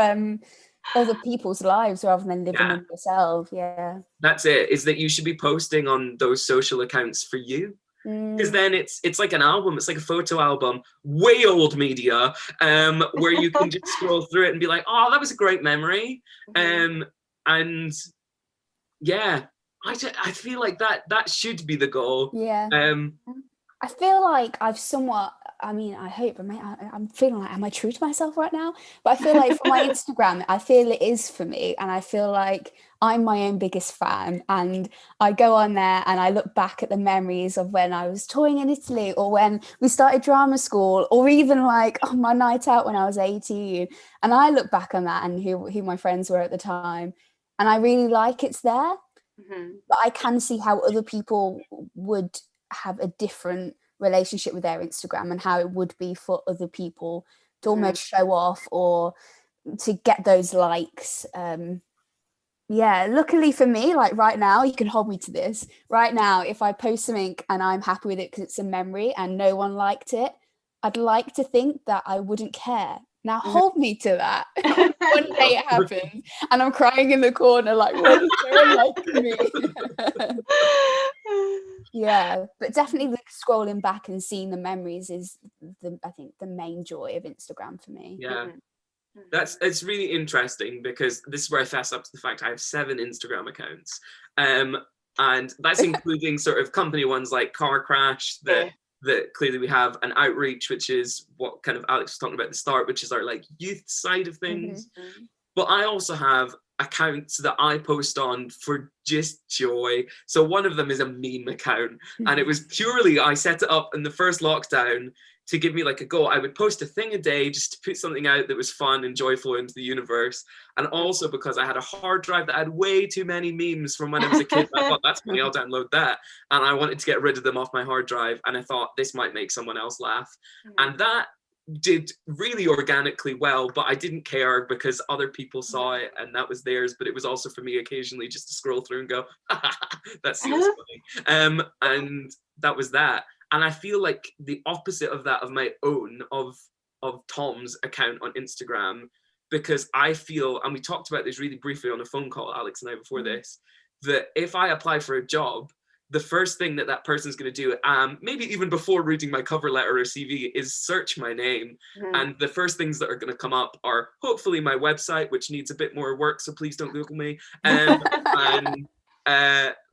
other people's lives rather than living in yourself. Yeah, that's it. Is that you should be posting on those social accounts for you. Because then it's like an album. It's like a photo album, way old media, where you can just scroll through it and be like, oh, that was a great memory. And yeah, I feel like that should be the goal. Yeah. I feel like I've somewhat, I mean, I hope, I'm feeling like, am I true to myself right now? But I feel like for my Instagram, I feel it is for me. And I feel like I'm my own biggest fan. And I go on there and I look back at the memories of when I was touring in Italy, or when we started drama school, or even like on my night out when I was 18. And I look back on that and who my friends were at the time. And I really like it's there. But I can see how other people would have a different relationship with their Instagram, and how it would be for other people to almost show off or to get those likes. Luckily for me, like right now, you can hold me to this. Right now, if I post something and I'm happy with it because it's a memory and no one liked it, I'd like to think that I wouldn't care. Now hold me to that. One day it happens and I'm crying in the corner like, why does no one like me? Yeah, but definitely like scrolling back and seeing the memories is I think the main joy of Instagram for me. Yeah. It's really interesting, because this is where I fess up to the fact I have 7 Instagram accounts. And that's including sort of company ones like Car Crash, that clearly we have, an Outreach, which is what kind of Alex was talking about at the start, which is our like youth side of things. But I also have accounts that I post on for just joy. So one of them is a meme account, and it was purely, I set it up in the first lockdown to give me like a goal. I would post a thing a day just to put something out that was fun and joyful into the universe. And also because I had a hard drive that had way too many memes from when I was a kid. I thought, that's funny, I'll download that. And I wanted to get rid of them off my hard drive. And I thought, this might make someone else laugh. And that did really organically well, but I didn't care because other people saw it and that was theirs. But it was also for me occasionally just to scroll through and go, that seems funny. And that was that. And I feel like the opposite of that, of my own, of Tom's account on Instagram, because I feel, and we talked about this really briefly on a phone call, Alex and I, before this, that if I apply for a job, the first thing that person's going to do, maybe even before reading my cover letter or CV, is search my name. And the first things that are going to come up are hopefully my website, which needs a bit more work, so please don't Google me, and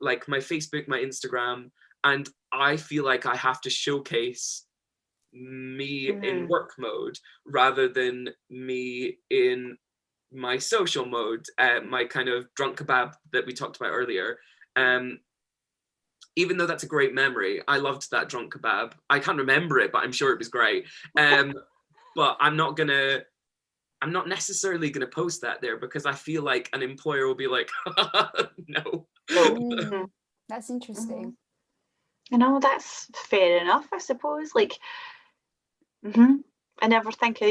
like my Facebook, my Instagram. And I feel like I have to showcase me in work mode rather than me in my social mode, my kind of drunk kebab that we talked about earlier. Even though that's a great memory, I loved that drunk kebab. I can't remember it, but I'm sure it was great. But I'm not necessarily gonna post that there because I feel like an employer will be like, no. That's interesting. You know, that's fair enough, I suppose. Like, I never think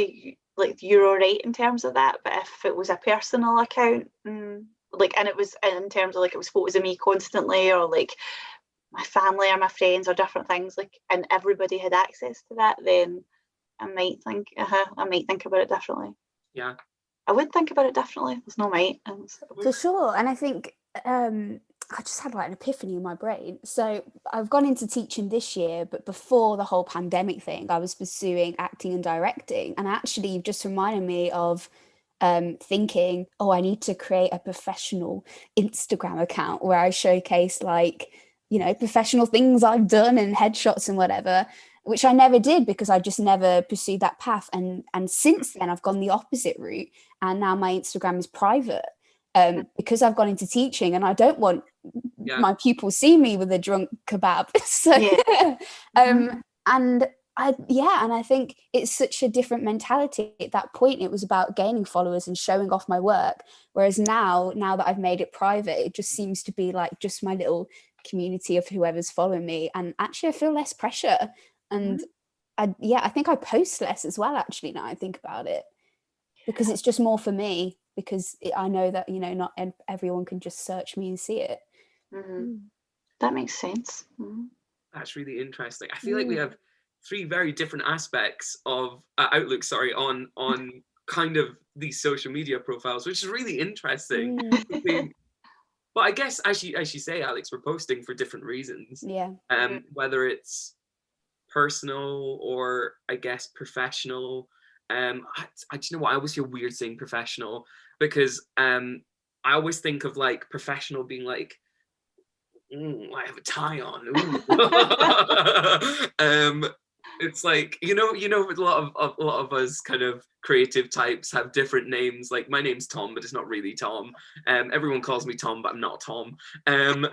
like you're all right in terms of that, but if it was a personal account, like, and it was in terms of like it was photos of me constantly, or like my family or my friends or different things, like, and everybody had access to that, then I might think about it differently. Yeah, I would think about it differently. There's no might. For sure. And I think I just had like an epiphany in my brain. So I've gone into teaching this year, but before the whole pandemic thing, I was pursuing acting and directing. And actually, you've just reminded me of thinking, oh, I need to create a professional Instagram account where I showcase like, professional things I've done and headshots and whatever, which I never did because I just never pursued that path. And since then, I've gone the opposite route. And now my Instagram is private. Because I've gone into teaching and I don't want my pupils see me with a drunk kebab. So, and I think it's such a different mentality. At that point, it was about gaining followers and showing off my work. Whereas now that I've made it private, it just seems to be like just my little community of whoever's following me. And actually, I feel less pressure. And I think I post less as well, actually, now I think about it, because it's just more for me. Because I know that, not everyone can just search me and see it. That makes sense. That's really interesting. I feel like we have three very different aspects of outlook, on kind of these social media profiles, which is really interesting. But I guess, as you say, Alex, we're posting for different reasons. Yeah. Whether it's personal or, I guess, professional. I do you know what? I always feel weird saying professional because I always think of like professional being like, I have a tie on. It's like a lot of us kind of creative types have different names. Like my name's Tom, but it's not really Tom. Everyone calls me Tom, but I'm not Tom. And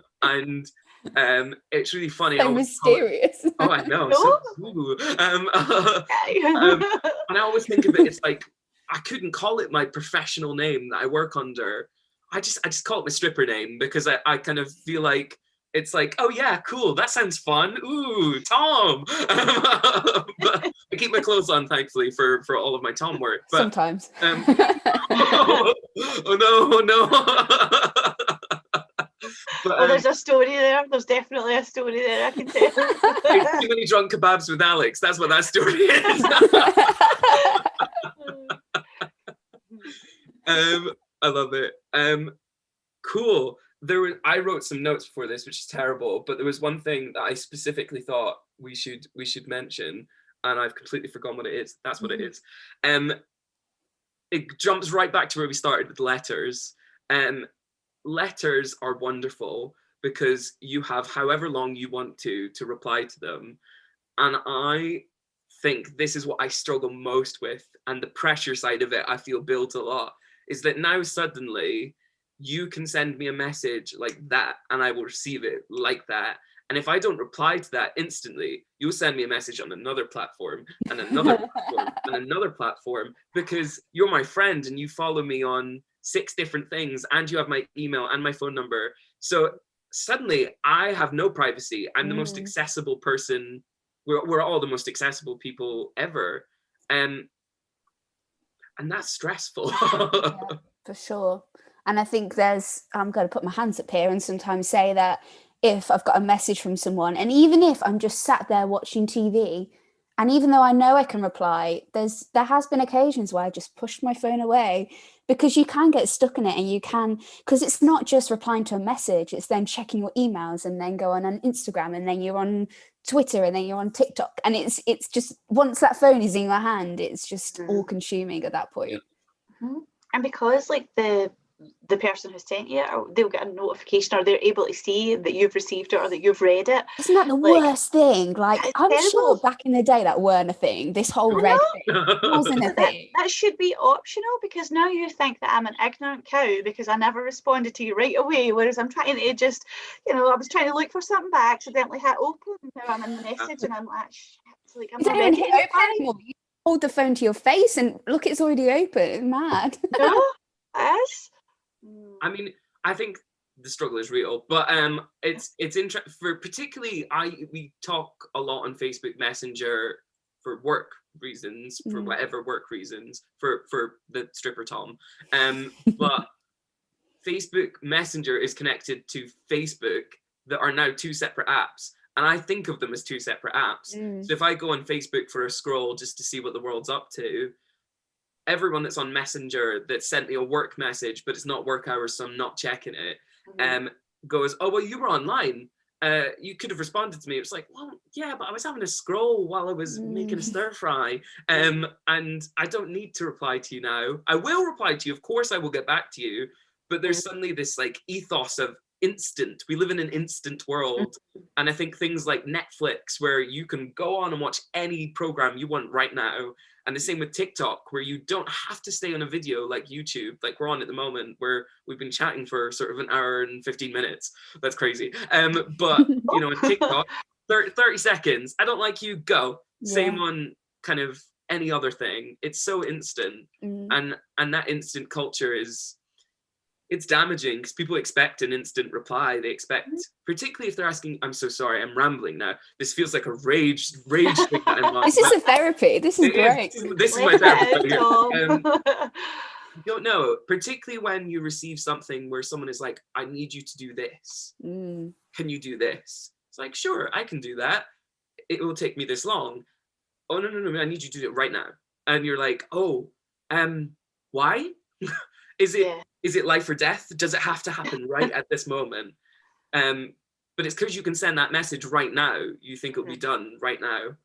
it's really funny. So mysterious. I know. So cool. And I always think of it, it's like I couldn't call it my professional name that I work under. I just call it my stripper name because I kind of feel like it's like, oh yeah, cool, that sounds fun. Ooh, Tom. But I keep my clothes on, thankfully, for all of my Tom work. But, sometimes. Oh no. But, there's a story there. There's definitely a story there, I can tell. It's too many drunk kebabs with Alex. That's what that story is. I love it. Cool. I wrote some notes before this, which is terrible, but there was one thing that I specifically thought we should mention, and I've completely forgotten what it is. That's what it is. It jumps right back to where we started with letters. Letters are wonderful because you have however long you want to reply to them. And I think this is what I struggle most with, and the pressure side of it I feel builds a lot, is that now suddenly you can send me a message like that and I will receive it like that. And if I don't reply to that instantly, you'll send me a message on another platform and another platform and another platform, because you're my friend and you follow me on 6 different things and you have my email and my phone number. So suddenly I have no privacy. I'm the most accessible person. We're all the most accessible people ever. And that's stressful. Yeah, for sure. And I think I'm going to put my hands up here and sometimes say that if I've got a message from someone, and even if I'm just sat there watching TV, and even though I know I can reply, there has been occasions where I just pushed my phone away, because you can get stuck in it, and because it's not just replying to a message, it's then checking your emails and then go on Instagram, and then you're on Twitter, and then you're on TikTok, and it's just, once that phone is in your hand, it's just all consuming at that point. And because like the the person who sent you it, or they'll get a notification, or they're able to see that you've received it or that you've read it. Isn't that the Like, worst thing? Like, it's I'm sure terrible. back in the day that weren't a thing. This whole I red know. thing wasn't a But that, thing. that should be optional, because now you think that I'm an ignorant cow because I never responded to you right away, whereas I'm trying to just, I was trying to look for something, but I accidentally hit open, and now I'm in the message and I'm like, shit, like, I'm You don't not even ready hit to open reply. anymore. You hold the phone to your face and look, it's already open. It's mad. No, it is. I mean, I think the struggle is real, but it's interesting for particularly we talk a lot on Facebook Messenger for work reasons, for whatever work reasons, for the stripper Tom, but Facebook Messenger is connected to Facebook that are now two separate apps. And I think of them as two separate apps. So if I go on Facebook for a scroll just to see what the world's up to, everyone that's on Messenger that sent me a work message, but it's not work hours, so I'm not checking it, goes, oh, well, you were online. You could have responded to me. It's like, well, yeah, but I was having a scroll while I was making a stir fry. And I don't need to reply to you now. I will reply to you. Of course, I will get back to you. But there's suddenly this like ethos of instant. We live in an instant world. And I think things like Netflix, where you can go on and watch any program you want right now. And the same with TikTok, where you don't have to stay on a video like YouTube, like we're on at the moment, where we've been chatting for sort of an hour and 15 minutes. That's crazy. But, on TikTok, 30 seconds, I don't like you, go. Same on kind of any other thing. It's so instant. And that instant culture it's damaging because people expect an instant reply. They expect, particularly if they're asking, I'm so sorry, I'm rambling now. This feels like a rage thing that I'm on. This is a therapy. This is great. This is my therapy. Don't know, particularly when you receive something where someone is like, I need you to do this. Can you do this? It's like, sure, I can do that. It will take me this long. Oh, no, I need you to do it right now. And you're like, oh, why? Is it life or death? Does it have to happen right at this moment? But it's because you can send that message right now. You think it'll be done right now.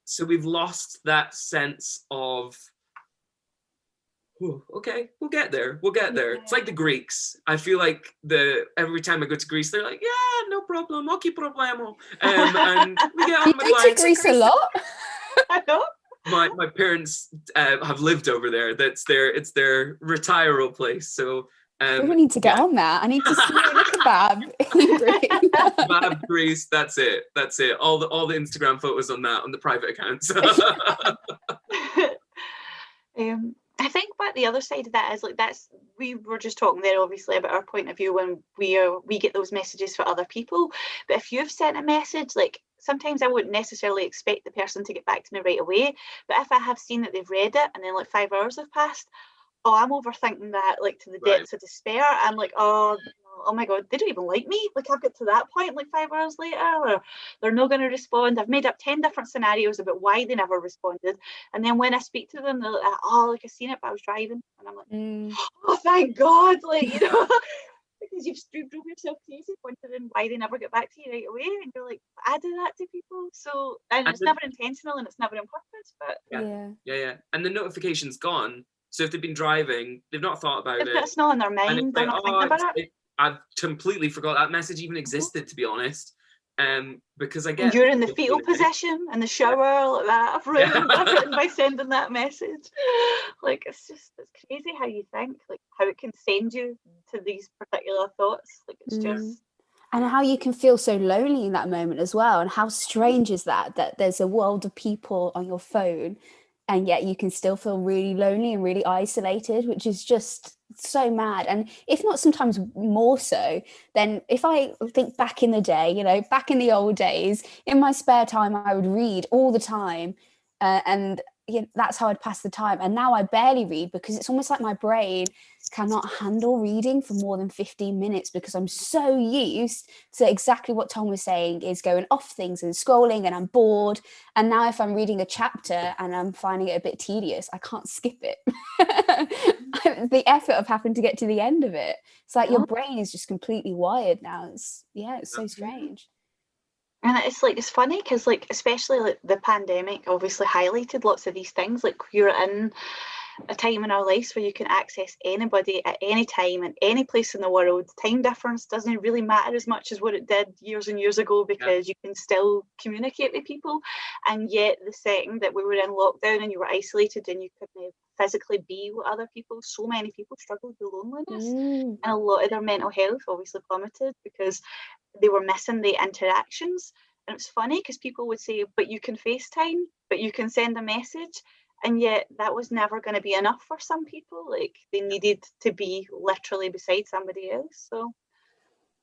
So we've lost that sense of, okay, we'll get there. It's like the Greeks. I feel like every time I go to Greece, they're like, yeah, no problem, okay problemo. And we get on with life. You go to Greece a lot? I know. My parents have lived over there. It's their retirement place. So we need to get on that. I need to see the kebab in Greece. Kebab Greece. That's it. All the Instagram photos on the private accounts. I think, but the other side of that is like we were just talking there obviously about our point of view when we get those messages for other people. But if you've sent a message, like sometimes I wouldn't necessarily expect the person to get back to me right away. But if I have seen that they've read it and then like 5 hours have passed, I'm overthinking that like to the depths of despair. I'm like, oh my God, they don't even like me. Like I've got to that point like 5 hours later, or they're not going to respond. I've made up 10 different scenarios about why they never responded. And then when I speak to them, they're like, oh, like I seen it, but I was driving. And I'm like, oh, thank God. Like, because you've drove yourself crazy wondering why they never get back to you right away. And you're like, I do that to people. So, and it's never intentional and it's never on purpose, but yeah. And the notification's gone. So if they've been driving, they've not thought about it. It's not in their mind. They're not thinking about it. I've completely forgot that message even existed, to be honest. Because I get you're in the fetal position in the shower like that. I've ruined everything by sending that message. Like it's crazy how you think, like how it can send you to these particular thoughts. Like it's just. And how you can feel so lonely in that moment as well. And how strange is that there's a world of people on your phone and yet you can still feel really lonely and really isolated, which is just so mad. And if not sometimes more so, then if I think back in the day, back in the old days, in my spare time, I would read all the time. And that's how I'd pass the time. And now I barely read because it's almost like my brain cannot handle reading for more than 15 minutes because I'm so used to exactly what Tom was saying is going off things and scrolling and I'm bored. And now if I'm reading a chapter and I'm finding it a bit tedious, I can't skip it. The effort of having to get to the end of it. It's like your brain is just completely wired now. It's so strange. And it's funny because especially the pandemic obviously highlighted lots of these things. Like you're in a time in our lives where you can access anybody at any time in any place in the world. Time difference doesn't really matter as much as what it did years and years ago, because you can still communicate with people. And yet the second that we were in lockdown and you were isolated and you couldn't physically be with other people, so many people struggled with loneliness, and a lot of their mental health obviously plummeted because they were missing the interactions. And it's funny because people would say, but you can FaceTime, but you can send a message. And yet that was never going to be enough for some people. Like, they needed to be literally beside somebody else. So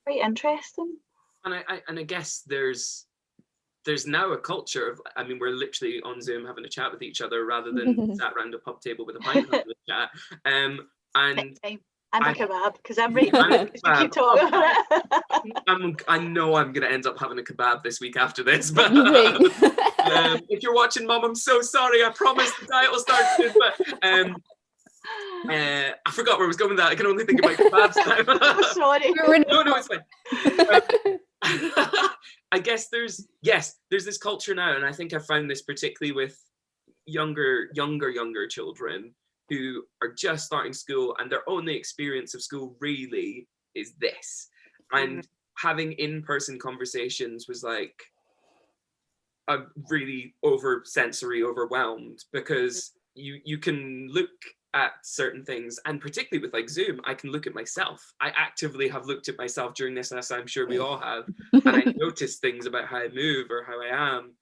quite interesting. And I guess there's now a culture of, I mean, we're literally on Zoom having a chat with each other rather than sat around a pub table with a pint having a chat. And next time. And a kebab, because I'm right now, because you keep talking about it. I know I'm going to end up having a kebab this week after this, but if you're watching, Mum, I'm so sorry. I promise the diet will start soon, but I forgot where I was going with that. I can only think about kebabs now. I'm sorry. No, it's fine. I guess there's this culture now, and I think I found this particularly with younger children who are just starting school, and their only experience of school really is this. And having in-person conversations was like, I'm really sensory overwhelmed, because you can look at certain things, and particularly with like Zoom, I can look at myself. I actively have looked at myself during this, as I'm sure we all have, and I notice things about how I move or how I am.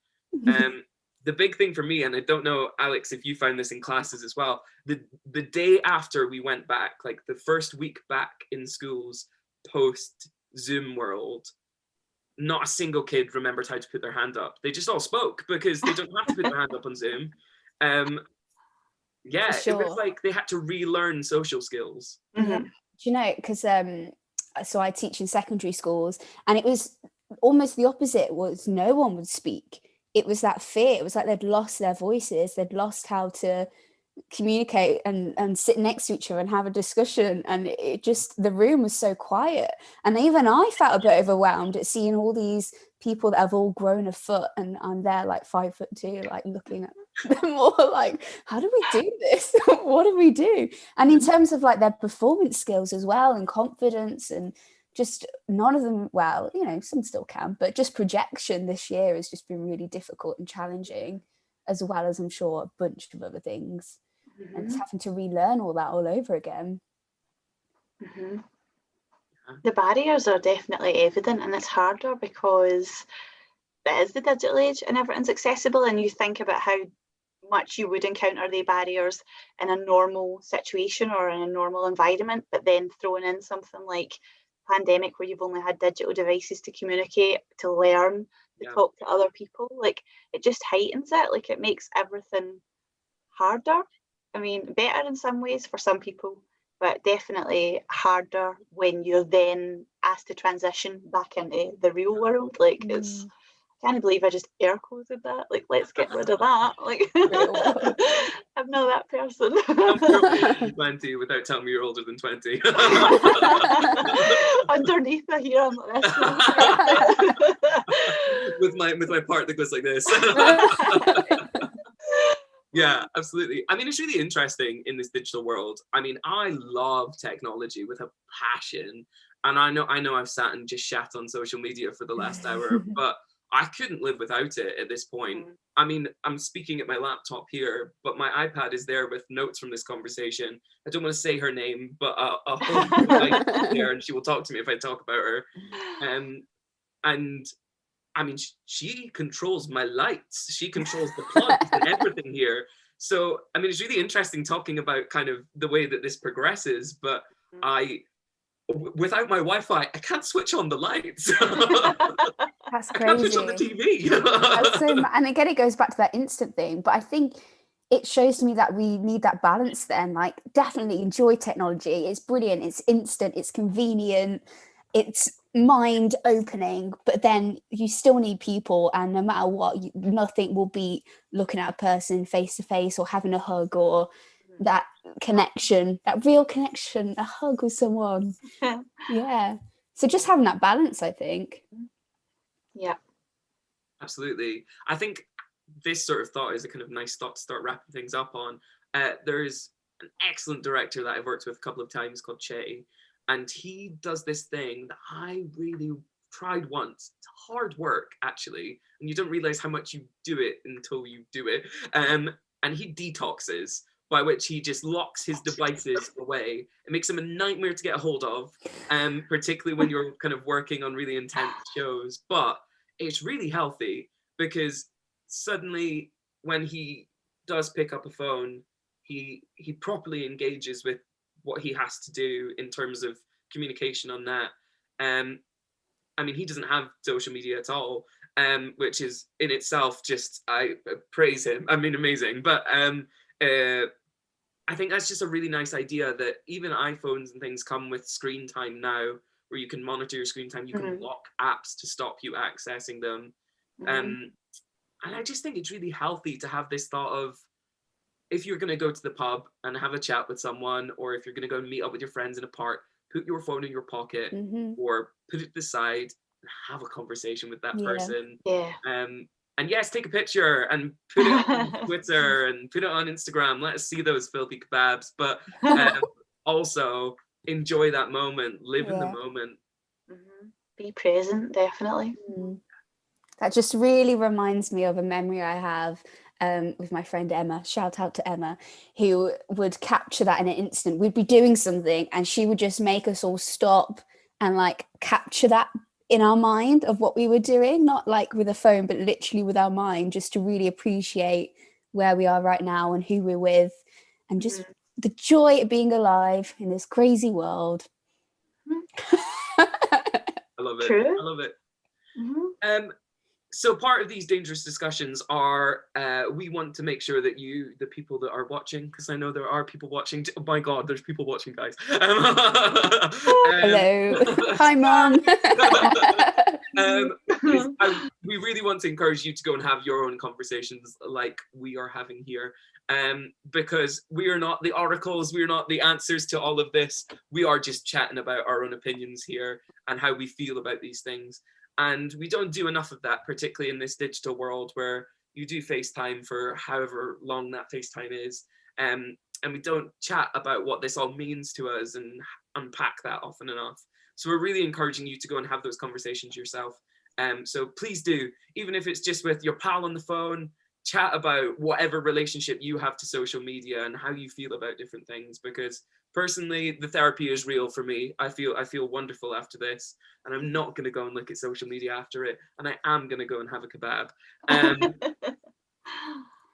The big thing for me, and I don't know, Alex, if you found this in classes as well, the day after we went back, like the first week back in schools post Zoom world, not a single kid remembered how to put their hand up. They just all spoke because they don't have to put their hand up on Zoom. Yeah, sure. It was like they had to relearn social skills. Yeah. Do you know, because so I teach in secondary schools, and it was almost the opposite. Was no one would speak. It was that fear. It was like they'd lost their voices. They'd lost how to communicate and sit next to each other and have a discussion. And it just, the room was so quiet. And even I felt a bit overwhelmed at seeing all these people that have all grown a foot, and I'm there like 5'2", like looking at them all like, how do we do this? What do we do? And in terms of like their performance skills as well, and confidence, and just none of them, well, you know, some still can, but just projection this year has just been really difficult and challenging, as well as I'm sure a bunch of other things. And it's having to relearn all that all over again. The barriers are definitely evident, and it's harder because it is the digital age and everything's accessible, and you think about how much you would encounter the barriers in a normal situation or in a normal environment, but then throwing in something like pandemic where you've only had digital devices to communicate, to learn, to talk to other people, like it just heightens it. Like it makes everything harder. I mean, better in some ways for some people, but definitely harder when you're then asked to transition back into the real world. Like it's, I can't believe I just air quoted that. Like, let's get rid of that. Like, I'm not that person. I'm older than 20 without telling me you're older than 20. Underneath the here, I'm like this. with my part that goes like this. Yeah, absolutely. I mean, it's really interesting in this digital world. I mean, I love technology with a passion, and I know I've sat and just shat on social media for the last hour, but I couldn't live without it at this point. I mean, I'm speaking at my laptop here, but my iPad is there with notes from this conversation. I don't want to say her name, but a host is there, and she will talk to me if I talk about her. And I mean, she controls my lights. She controls the plugs and everything here. So, I mean, it's really interesting talking about kind of the way that this progresses, but without my Wi-Fi, I can't switch on the lights. That's crazy. I can't switch on the TV. And again, it goes back to that instant thing, but I think it shows to me that we need that balance then. Like, definitely enjoy technology. It's brilliant. It's instant. It's convenient. It's mind opening, but then you still need people, and no matter what, nothing will beat looking at a person face to face, or having a hug, or that connection, that real connection, a hug with someone. Yeah. So just having that balance, I think. Yeah. Absolutely. I think this sort of thought is a kind of nice thought to start wrapping things up on. There's an excellent director that I've worked with a couple of times called Che, and he does this thing that I really tried once. It's hard work, actually, and you don't realize how much you do it until you do it. And he detoxes, by which he just locks his devices away. It makes him a nightmare to get a hold of, particularly when you're kind of working on really intense shows. But it's really healthy because suddenly when he does pick up a phone, he properly engages with what he has to do in terms of communication on that. I mean, he doesn't have social media at all, which is in itself just, I praise him. I mean, amazing. But I think that's just a really nice idea that even iPhones and things come with screen time now, where you can monitor your screen time, you can block apps to stop you accessing them. And I just think it's really healthy to have this thought of, if you're going to go to the pub and have a chat with someone, or if you're going to go and meet up with your friends in a park, put your phone in your pocket or put it to the side and have a conversation with that person. And yes, take a picture and put it on Twitter and put it on Instagram. Let us see those filthy kebabs. But also enjoy that moment, live in the moment. Be present, definitely. That just really reminds me of a memory I have with my friend Emma. Shout out to Emma, who would capture that in an instant. We'd be doing something and she would just make us all stop and like capture that in our mind of what we were doing, not like with a phone, but literally with our mind, just to really appreciate where we are right now and who we're with, and just the joy of being alive in this crazy world. I love it. True. I love it. So part of these dangerous discussions are, we want to make sure that you, the people that are watching, because I know there are people watching. Oh my God, there's people watching, guys. Hello. Hi, Mum. We really want to encourage you to go and have your own conversations like we are having here. Because we are not the oracles, we are not the answers to all of this. We are just chatting about our own opinions here and how we feel about these things. And we don't do enough of that, particularly in this digital world where you do FaceTime for however long that FaceTime is. And we don't chat about what this all means to us and unpack that often enough. So we're really encouraging you to go and have those conversations yourself. So please do, even if it's just with your pal on the phone, chat about whatever relationship you have to social media and how you feel about different things. Because personally, the therapy is real for me. I feel wonderful after this, and I'm not going to go and look at social media after it, and I am going to go and have a kebab.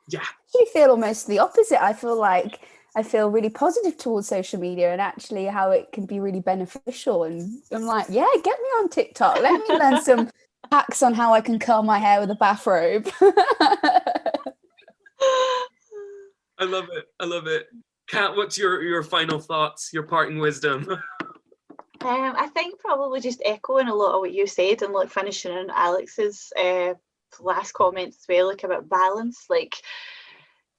Yeah. I feel almost the opposite. I feel really positive towards social media and actually how it can be really beneficial. And I'm like, yeah, get me on TikTok. Let me learn some hacks on how I can curl my hair with a bathrobe. I love it. I love it. Kat, what's your final thoughts, your parting wisdom? I think probably just echoing a lot of what you said and like finishing on Alex's last comments as well, like about balance. Like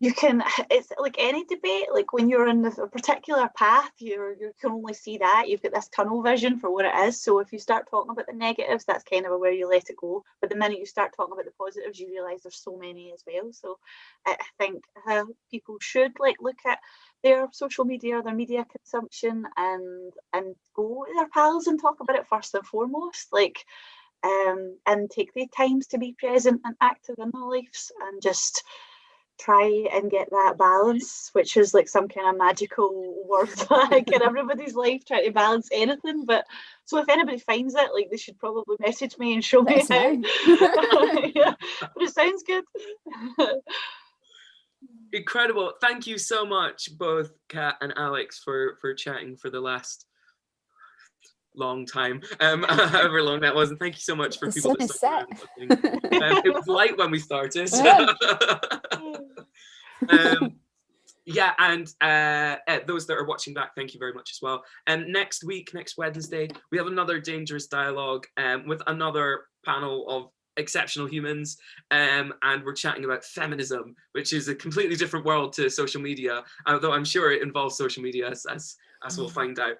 it's like any debate, like when you're in a particular path, you can only see that. You've got this tunnel vision for what it is. So if you start talking about the negatives, that's kind of where you let it go. But the minute you start talking about the positives, you realise there's so many as well. So I think people should like look at their social media, their media consumption, and go to their pals and talk about it first and foremost. Like and take the times to be present and active in their lives, and just try and get that balance, which is like some kind of magical word like in everybody's life, trying to balance anything. But so if anybody finds it, like they should probably message me and show me how. Yeah, but it sounds good. Incredible. Thank you so much, both Kat and Alex, for chatting for the last long time, however long that was, and thank you so much for The people sun that is stuck around. It was light when we started. Yeah, and those that are watching back, thank you very much as well. Next week, next Wednesday, we have another Dangerous Dialogue with another panel of exceptional humans, and we're chatting about feminism, which is a completely different world to social media, although I'm sure it involves social media, as we'll find out.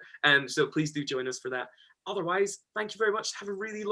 So please do join us for that. Otherwise, thank you very much. Have a really